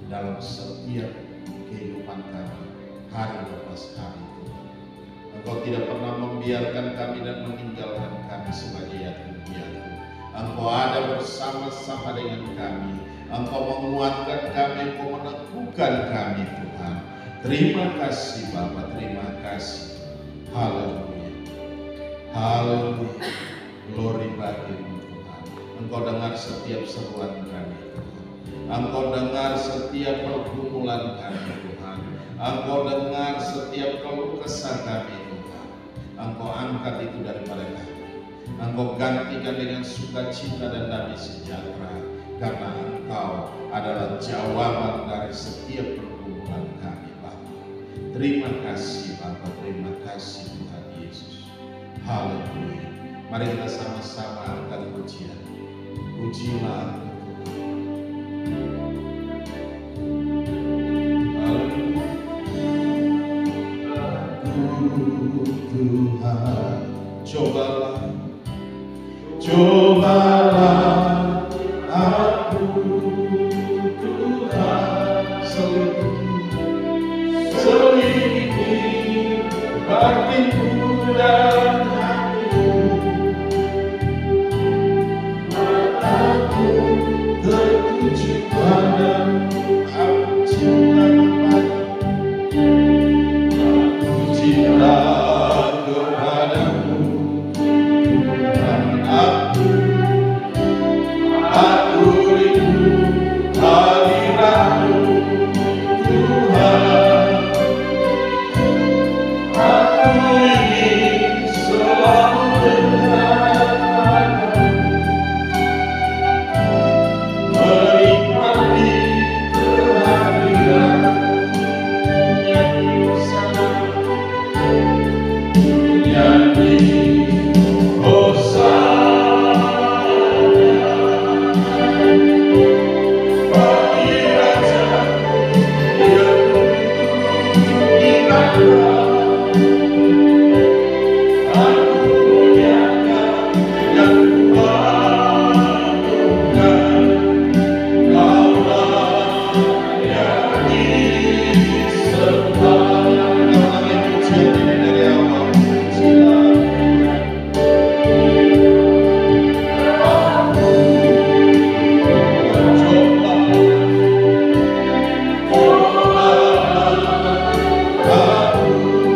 dalam setiap kehidupan kami hari lepas hari. Engkau tidak pernah membiarkan kami dan meninggalkan kami sebagai yatim piatu. Engkau ada bersama-sama dengan kami. Engkau menguatkan kami, Engkau meneguhkan kami, Tuhan. Terima kasih Bapa, terima kasih. Haleluya. Haleluya. Glory bagi-Mu Tuhan. Engkau dengar setiap seruan kami, Tuhan. Engkau dengar setiap pergumulan kami, Tuhan. Engkau dengar setiap keluh kesah kami, Tuhan. Engkau angkat itu daripada kami. Engkau gantikan dengan sukacita dan damai sejahtera, karena Engkau adalah jawaban dari setiap pergumulan kami, Bapa. Terima kasih Bapa, terima kasih Tuhan Yesus. Haleluya. Mari kita sama-sama angkat pujian. Pujilah Tuhan. Cobalah aku Tuhan, selidiki batinku dan hatiku, mataku tertuju padamu, aku cinta kepadamu, aku cinta kepadamu. Aku rindu hadirat-Mu Tuhan. Aku ingin selalu dekat padamu, menikmati kehadiran-Mu, nyanyi bersama, nyanyi Hosana. Aku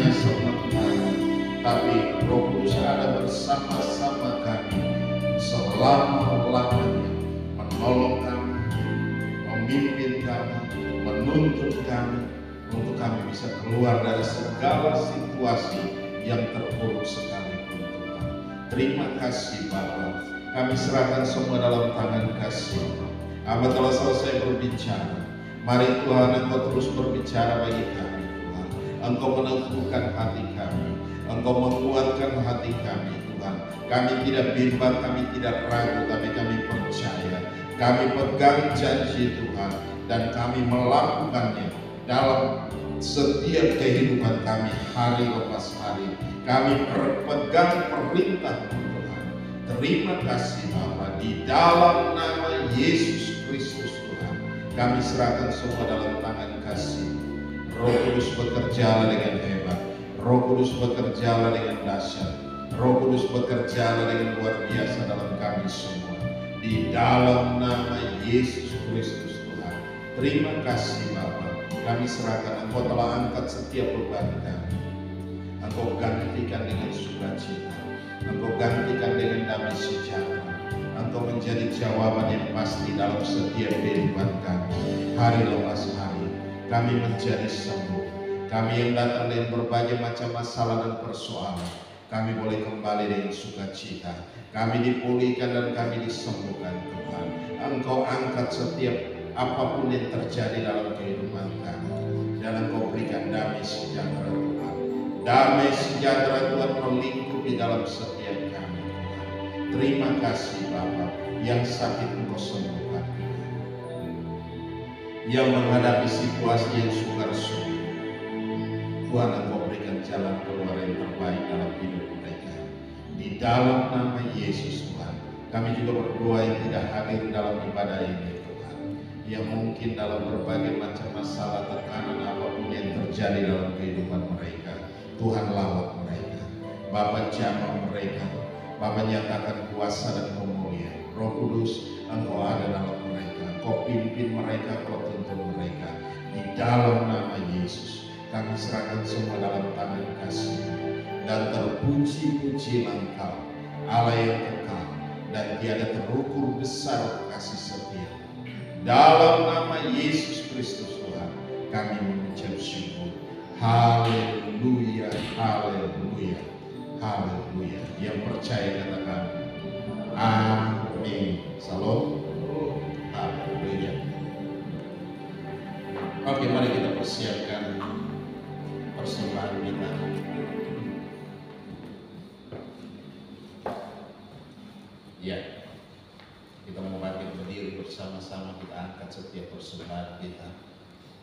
hanya sementara, tapi Roh Kudus ada bersama-sama kami selama-lamanya, menolong kami, memimpin kami, menuntun kami, untuk kami bisa keluar dari segala situasi yang terpuruk sekalipun Tuhan. Terima kasih Bapa, kami serahkan semua dalam tangan kasih. Hamba telah selesai berbicara. Mari Tuhan, Engkau terus berbicara bagi kami Tuhan. Engkau meneguhkan hati kami, Engkau menguatkan hati kami Tuhan. Kami tidak bimbang, kami tidak ragu, tapi kami percaya. Kami pegang janji Tuhan, dan kami melakukannya dalam setiap kehidupan kami hari lepas hari. Kami pegang perintah Tuhan. Terima kasih Bapa, di dalam nama Yesus Kristus Tuhan, kami serahkan semua dalam tangan kasih. Roh Kudus bekerjalah dengan hebat, Roh Kudus bekerjalah dengan dahsyat, Roh Kudus bekerjalah dengan luar biasa dalam kami semua. Di dalam nama Yesus Kristus Tuhan, terima kasih Bapa. Kami serahkan, Engkau telah angkat setiap beban kami. Engkau gantikan dengan sukacita, Engkau gantikan dengan damai sejahtera. Engkau menjadi jawaban yang pasti dalam setiap kehidupan kami. Hari lepas hari, kami menjadi sembuh. Kami yang datang dengan berbagai macam masalah dan persoalan, kami boleh kembali dengan sukacita. Kami dipulihkan dan kami disembuhkan Tuhan. Engkau angkat setiap apapun yang terjadi dalam kehidupan kami, dan Engkau berikan damai sejahtera Tuhan. Damai sejahtera Tuhan melingkupi dalam setiap kami Tuhan. Terima kasih Bapa, yang sakit Engkau sembuhkan, yang menghadapi situasi yang sukar sulit, Tuhan Engkau berikan jalan keluar yang terbaik dalam hidup mereka. Di dalam nama Yesus Tuhan, kami juga berdoa yang tidak hadir dalam ibadah ini Tuhan, yang mungkin dalam berbagai macam masalah, tekanan apapun yang terjadi dalam kehidupan mereka, Tuhan lawat mereka. Bapa jamah mereka, Bapa nyatakan kuasa dan kemuliaan. Roh Kudus, Engkau ada dalam mereka, Engkau pimpin mereka, Engkau tuntun mereka. Di dalam nama Yesus, kami serahkan semua dalam tangan kasih. Dan terpuji-pujilah Engkau, Allah yang kekal dan tiada terukur besar kasih setia. Dalam nama Yesus Kristus Tuhan, kami mengucap syukur. Haleluya, haleluya, haleluya. Yang percaya katakan amin. Salam. Haleluya. Oke, mari kita persiapkan persembahan kita. Ya, kita mau bangkit berdiri bersama-sama, kita angkat setiap persembahan kita.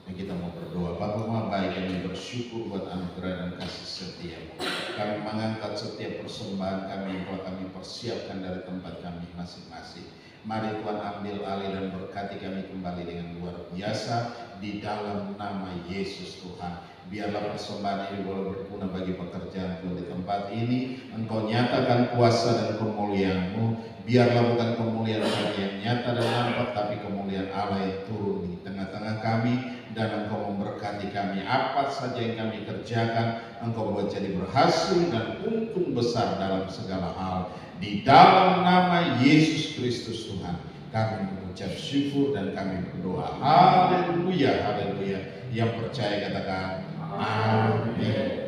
Dan kita mau berdoa. Bapa Maha Baik, kami bersyukur buat anugerah dan kasih setia-Mu. Kami mengangkat setiap persembahan kami yang telah kami persiapkan dari tempat kami masing-masing. Mari Tuhan ambil alih dan berkati kami kembali dengan luar biasa di dalam nama Yesus Tuhan. Biarlah persembahan ini boleh berguna bagi pekerjaan Tuhan di tempat ini. Engkau nyatakan kuasa dan kemuliaan-Mu. Biarlah bukan kemuliaan kami yang nyata dan nampak, tapi kemuliaan Allah yang turun di tengah-tengah kami, dan Engkau memberkati kami. Apa saja yang kami kerjakan, Engkau buat jadi berhasil dan untung besar dalam segala hal. Di dalam nama Yesus Kristus Tuhan, kami mengucap syukur dan kami berdoa. Haleluya, haleluya. Yang percaya katakan amin.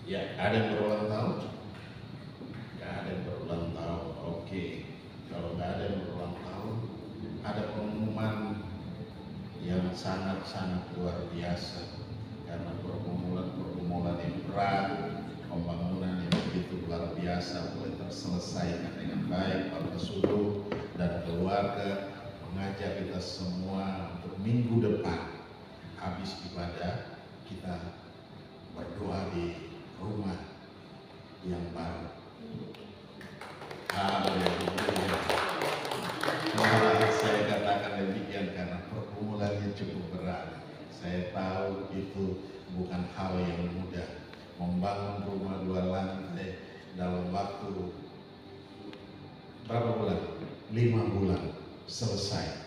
Ya, ada yang berulang tahun? Gak ada yang berulang tahun. Oke. Kalau gak ada yang berulang tahun, ada pengumuman yang sangat-sangat luar biasa. Karena pergumulan yang berat, pembangunan yang begitu luar biasa boleh terselesaikan dengan baik. Bapak Suruh dan keluarga mengajak kita semua untuk minggu depan habis ibadah kita berdoa di rumah yang baru. Haleluya. Kenapa saya katakan demikian? Karena pergumulannya cukup berat. Saya tahu itu bukan hal yang mudah. Membangun rumah 2 lantai dalam waktu berapa bulan? 5 bulan selesai.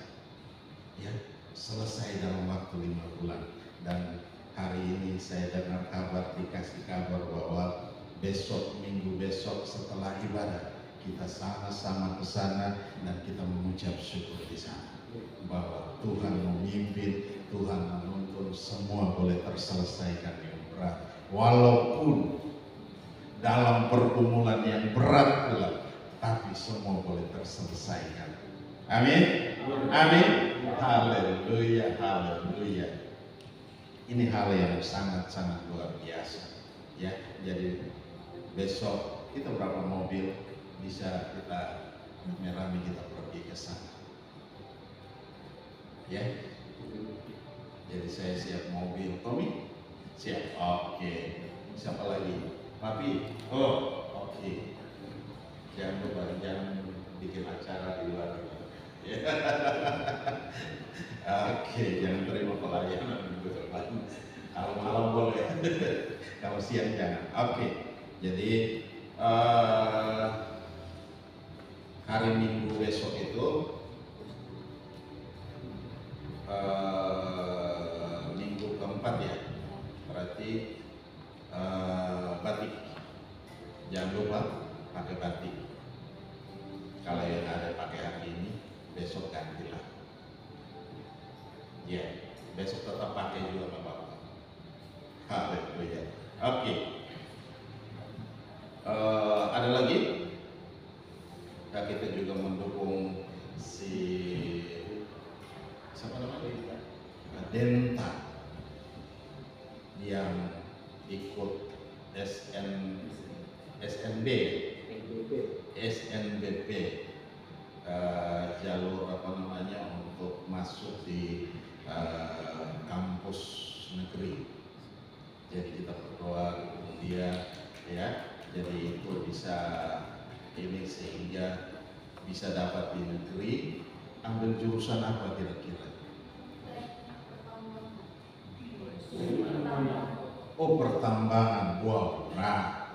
Ya, selesai dalam waktu 5 bulan. Dan hari ini saya dengar kabar, dikasih kabar bahwa besok, minggu besok setelah ibadah kita sama-sama ke sana dan kita mengucap syukur di sana bahwa Tuhan memimpin, Tuhan menuntun, semua boleh terselesaikan yang berat. Walaupun dalam pergumulan yang berat pula, tapi semua boleh terselesaikan. Amin. Amin. Haleluya, haleluya. Ini hal yang sangat-sangat luar biasa. Ya, jadi besok kita berapa mobil bisa kita rame-rame kita pergi ke sana. Ya. Jadi saya siap mobil. Tommy siap. Oke. Siapa lagi? Papi. Oh, oke. Jangan lupa, jangan bikin acara di luar. Ya. Oke, jangan terima pelayanan minggu depan. Kalau malam boleh, kalau siang jangan. Oke. Jadi hari Minggu besok itu minggu keempat ya, berarti batik. Jangan lupa pakai batik. Kalau yang ada pakai hari ini, besok gantilah. Ya, besok tetap pakai juga nggak apa-apa. Haleluya. Oke. Ada lagi? Nah, kita juga mendukung si siapa namanya? Denta yang ikut SNBP jalur apa namanya untuk masuk di kampus negeri. Jadi kita berdoa untuk dia, ya. Jadi itu bisa ini sehingga bisa dapat di negeri. Ambil jurusan apa kira-kira? Oh, pertambangan. Wow, berat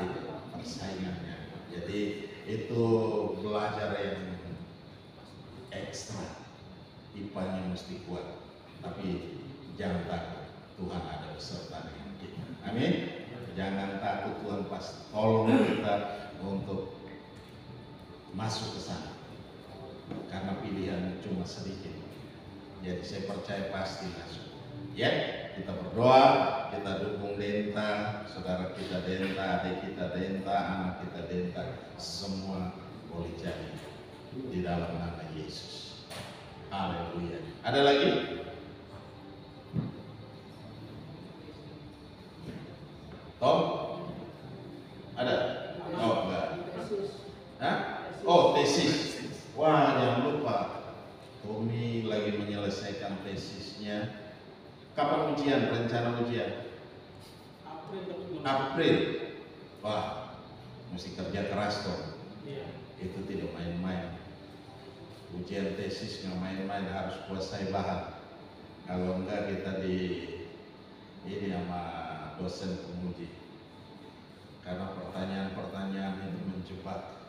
itu persaingannya. Jadi itu belajar yang ekstra. IPA-nya mesti kuat. Tapi jangan takut, Tuhan ada beserta dengan kita. Amin. Jangan takut, Tuhan pasti tolong kita untuk masuk ke sana. Karena pilihan cuma sedikit. Jadi saya percaya pasti masuk. Ya, kita berdoa, kita dukung Denta, saudara kita Denta, adik kita Denta, anak kita Denta, semua boleh jadi di dalam nama Yesus. Haleluya. Ada lagi? Tom? Ada? Oh, enggak. Hah? Oh, tesis. Wah, jangan lupa. Tommy lagi menyelesaikan tesisnya. Kapan ujian? Rencana ujian? April. Wah, mesti kerja keras dong. Itu tidak main-main. Ujian tesis nggak main-main, harus kuasai bahan. Kalau enggak kita ini sama dosen penguji. Karena pertanyaan-pertanyaan itu menjebak.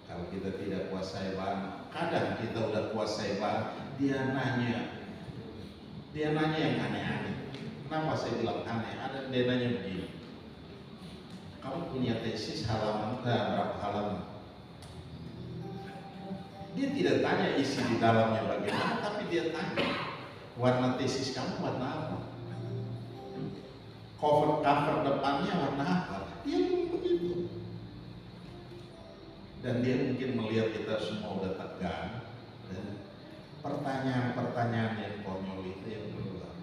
Kalau kita tidak kuasai bahan, kadang kita udah kuasai bahan, dia nanya yang aneh-aneh. Kenapa saya bilang aneh? Ada dia nanya begini. Kamu punya tesis halaman berapa halaman? Dia tidak tanya isi di dalamnya bagaimana, tapi dia tanya warna tesis kamu warna apa? Cover depannya warna apa? Dia pun begitu. Dan dia mungkin melihat kita semua udah tegang. Dan pertanyaan-pertanyaan yang konyol itu yang berulang.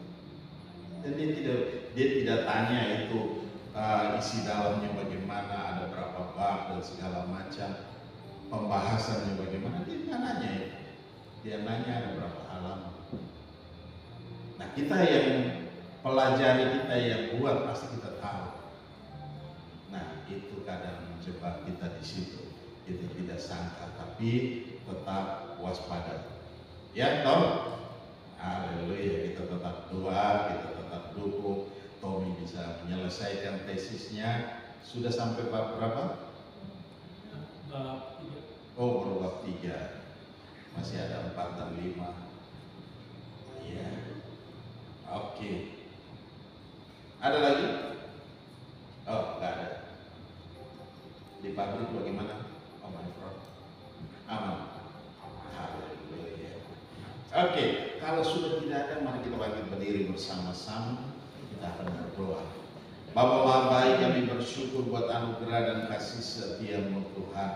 Dan dia tidak tanya itu isi dalamnya bagaimana, ada berapa bab dan segala macam, pembahasannya bagaimana, dia nggak nanya itu. Dia nanya ada berapa halaman. Nah, kita yang pelajari, kita yang buat pasti kita tahu. Nah, itu kadang menjebak kita di situ. Kita tidak sangka, tapi tetap waspada. Ya, toh? Haleluya, kita tetap doa, kita tetap dukung Tommy bisa menyelesaikan tesisnya. Sudah sampai bab berapa? Bab 3. Oh, baru bab 3. Masih ada 4 dan 5. Iya. Oke. Ada lagi? Oh, enggak ada. Di pabrik bagaimana? Oh, my friend. Aman. Haleluya. Oke, kalau sudah tidak ada, mari kita bangkit berdiri bersama-sama. Kita akan berdoa. Bapa Maha Baik, kami bersyukur buat anugerah dan kasih setia-Mu Tuhan.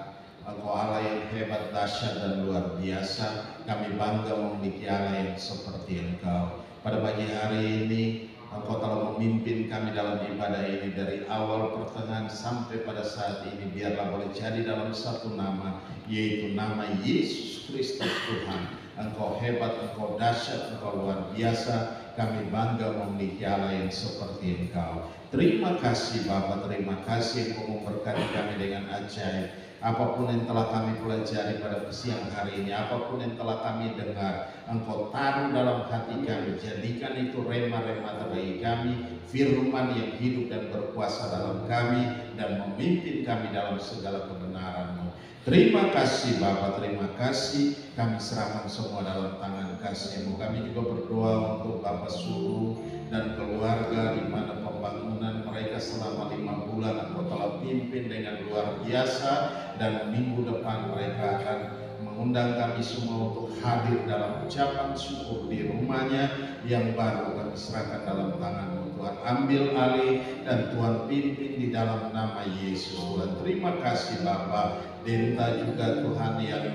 Engkau Allah yang hebat, dahsyat dan luar biasa. Kami bangga memiliki Allah yang seperti Engkau. Pada pagi hari ini Engkau telah memimpin kami dalam ibadah ini dari awal pertengahan sampai pada saat ini. Biarlah boleh jadi dalam satu nama, yaitu nama Yesus Kristus Tuhan. Engkau hebat, Engkau dahsyat, Engkau luar biasa. Kami bangga memiliki Allah yang seperti Engkau. Terima kasih Bapa, terima kasih Engkau memberkati kami dengan ajaib. Apapun yang telah kami pelajari pada siang hari ini, apapun yang telah kami dengar, Engkau taruh dalam hati kami. Jadikan itu rema-rema bagi kami, firman yang hidup dan berkuasa dalam kami, dan memimpin kami dalam segala kebenaran-Mu. Terima kasih Bapa, terima kasih. Kami serahkan semua dalam tangan kasih-Mu. Kami juga berdoa untuk Bapak Suruh dan keluarga, di mana pembangunan mereka selama 5 bulan Engkau telah pimpin dengan luar biasa, dan minggu depan mereka akan mengundang kami semua untuk hadir dalam ucapan syukur di rumahnya yang baru. Kami serahkan dalam tangan-Mu Tuhan. Ambil alih dan Tuhan pimpin di dalam nama Yesus Tuhan. Terima kasih Bapa. Denta juga Tuhan yang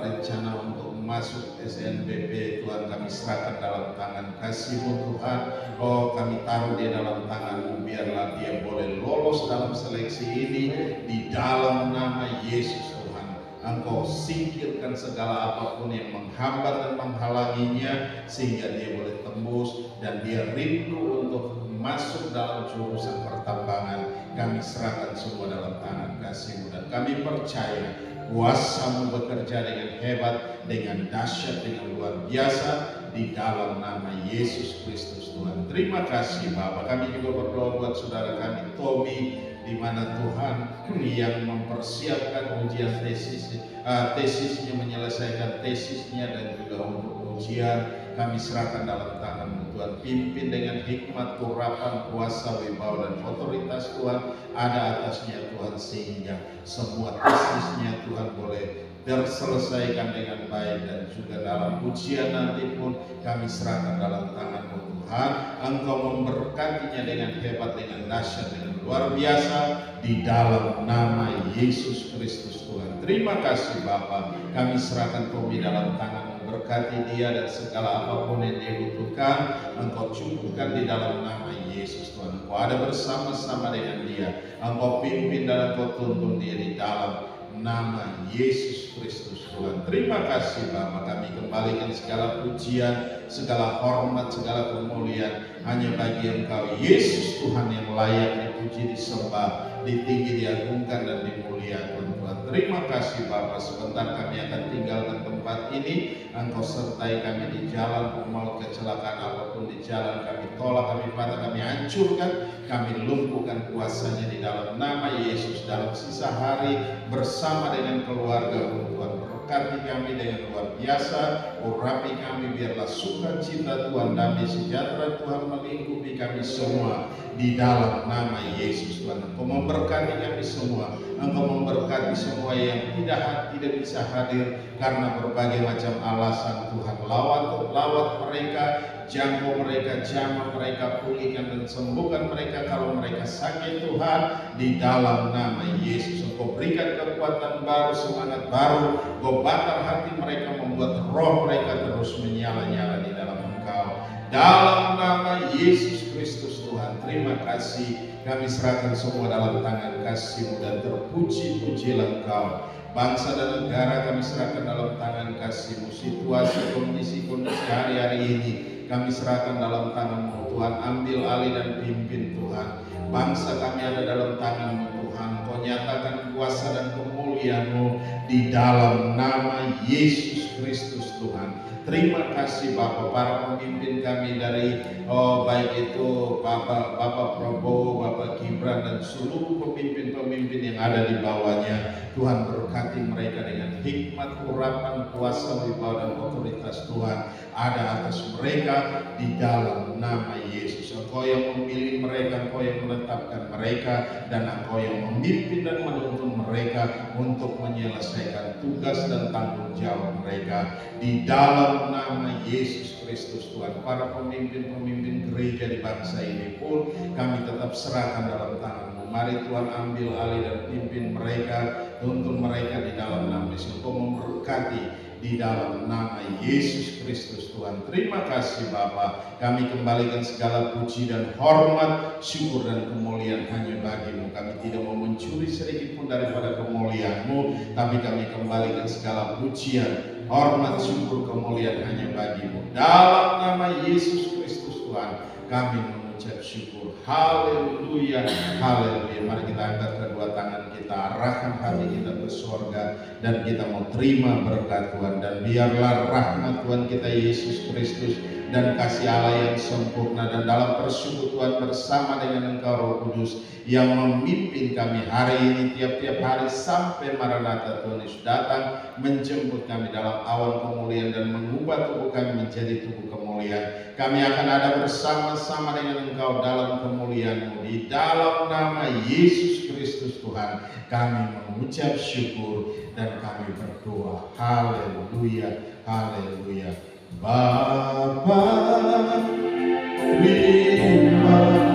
rencana untuk masuk SNBP, Tuhan kami serahkan dalam tangan kasih-Mu Tuhan. Oh, kami taruh dia dalam tangan-Mu, biarlah dia boleh lolos dalam seleksi ini di dalam nama Yesus Tuhan. Engkau singkirkan segala apapun yang menghambat dan menghalanginya, sehingga dia boleh tembus dan dia rindu untuk masuk dalam jurusan pertambangan. Kami serahkan semua dalam tangan kasih-Mu, dan kami percaya kuasa-Mu bekerja dengan hebat, dengan dahsyat, dengan luar biasa di dalam nama Yesus Kristus Tuhan. Terima kasih Bapa. Kami juga berdoa buat saudara kami Tommy, di mana Tuhan yang mempersiapkan ujian tesisnya, menyelesaikan tesisnya, dan juga untuk ujian. Kami serahkan dalam tangan-Mu Tuhan. Pimpin dengan hikmat, kurapan, kuasa, wibawa, dan otoritas Tuhan ada atasnya Tuhan, sehingga semua tesisnya Tuhan boleh terselesaikan dengan baik, dan juga dalam ujian nanti pun kami serahkan dalam tangan-Mu Tuhan. Engkau memberkatinya dengan hebat, dengan dahsyat, dengan luar biasa di dalam nama Yesus Kristus Tuhan. Terima kasih Bapa. Kami serahkan Tommy dalam tangan-Mu. Berkati dia dan segala apapun yang dia butuhkan, Engkau cukupkan di dalam nama Yesus Tuhan. Engkau ada bersama-sama dengan dia. Engkau pimpin dan Engkau tuntun dia di dalam nama Yesus Kristus Tuhan. Terima kasih Bapa. Kami kembalikan segala pujian, segala hormat, segala kemuliaan hanya bagi Engkau Yesus Tuhan, yang layak dipuji, disembah, ditinggi, diagungkan, dan dimuliakan Tuhan. Terima kasih Bapa. Sebentar kami akan tinggalkan tempat ini. Engkau sertai kami di jalan, maut, kecelakaan apapun di jalan kami tolak, kami patah, kami hancurkan, kami lumpuhkan kuasanya di dalam nama Yesus. Dalam sisa hari bersama dengan keluarga Tuhan, berkati kami dengan luar biasa. Urapi kami, biarlah sukacita Tuhan, damai sejahtera Tuhan melingkupi kami semua di dalam nama Yesus Tuhan. Engkau memberkati kami semua. Engkau memberkati semua yang tidak bisa hadir karena berbagai macam alasan Tuhan. Lawat mereka, jangkau mereka, jamah mereka, pulihkan dan sembuhkan mereka kalau mereka sakit Tuhan, di dalam nama Yesus. Engkau berikan kekuatan baru, semangat baru. Engkau bakar hati mereka, membuat roh mereka terus menyala-nyala di dalam Engkau. Dalam nama Yesus Kristus Tuhan. Terima kasih. Kami serahkan semua dalam tangan kasih-Mu, dan terpuji-pujilah Engkau. Bangsa dan negara kami serahkan dalam tangan kasih-Mu. Situasi, kondisi hari-hari ini kami serahkan dalam tangan-Mu Tuhan. Ambil alih dan pimpin Tuhan. Bangsa kami ada dalam tangan-Mu Tuhan. Kau nyatakan kuasa dan kemuliaan-Mu di dalam nama Yesus Kristus Tuhan. Terima kasih Bapak, para pemimpin kami dari baik itu Bapak Prabowo, Bapak Gibran dan seluruh pemimpin-pemimpin yang ada di bawahnya. Tuhan berkati mereka dengan hikmat, urapan, kuasa, wibawa dan otoritas Tuhan ada atas mereka di dalam nama Yesus. Engkau yang memilih mereka, Engkau yang menetapkan mereka, dan Engkau yang memimpin dan menuntun mereka untuk menyelesaikan tugas dan tanggung jawab mereka di dalam nama Yesus Kristus Tuhan. Para pemimpin-pemimpin gereja di bangsa ini pun kami tetap serahkan dalam tangan-Mu. Mari Tuhan ambil alih dan pimpin mereka, tuntun mereka di dalam nama Yesus. Engkau memberkati di dalam nama Yesus Kristus Tuhan. Terima kasih Bapa. Kami kembalikan segala puji dan hormat, syukur dan kemuliaan hanya bagi-Mu. Kami tidak mau mencuri sedikit pun daripada kemuliaan-Mu, tapi kami kembalikan segala pujian, hormat, syukur, kemuliaan hanya bagi-Mu. Dalam nama Yesus Kristus Tuhan kami mengucap syukur. Haleluya, haleluya. Mari kita angkat kedua tangan kita, arahkan hati kita ke sorga, dan kita mau terima berkat Tuhan. Dan biarlah rahmat Tuhan kita Yesus Kristus dan kasih Allah yang sempurna dan dalam persekutuan bersama dengan Engkau Roh Kudus yang memimpin kami hari ini tiap-tiap hari sampai Maranatha Tuhan Yesus datang menjemput kami dalam awan kemuliaan dan mengubah tubuh kami menjadi tubuh kemuliaan. Kami akan ada bersama-sama dengan Engkau dalam kemuliaan-Mu. Di dalam nama Yesus Kristus Tuhan kami mengucap syukur dan kami berdoa. Haleluya, haleluya. Bapa, terima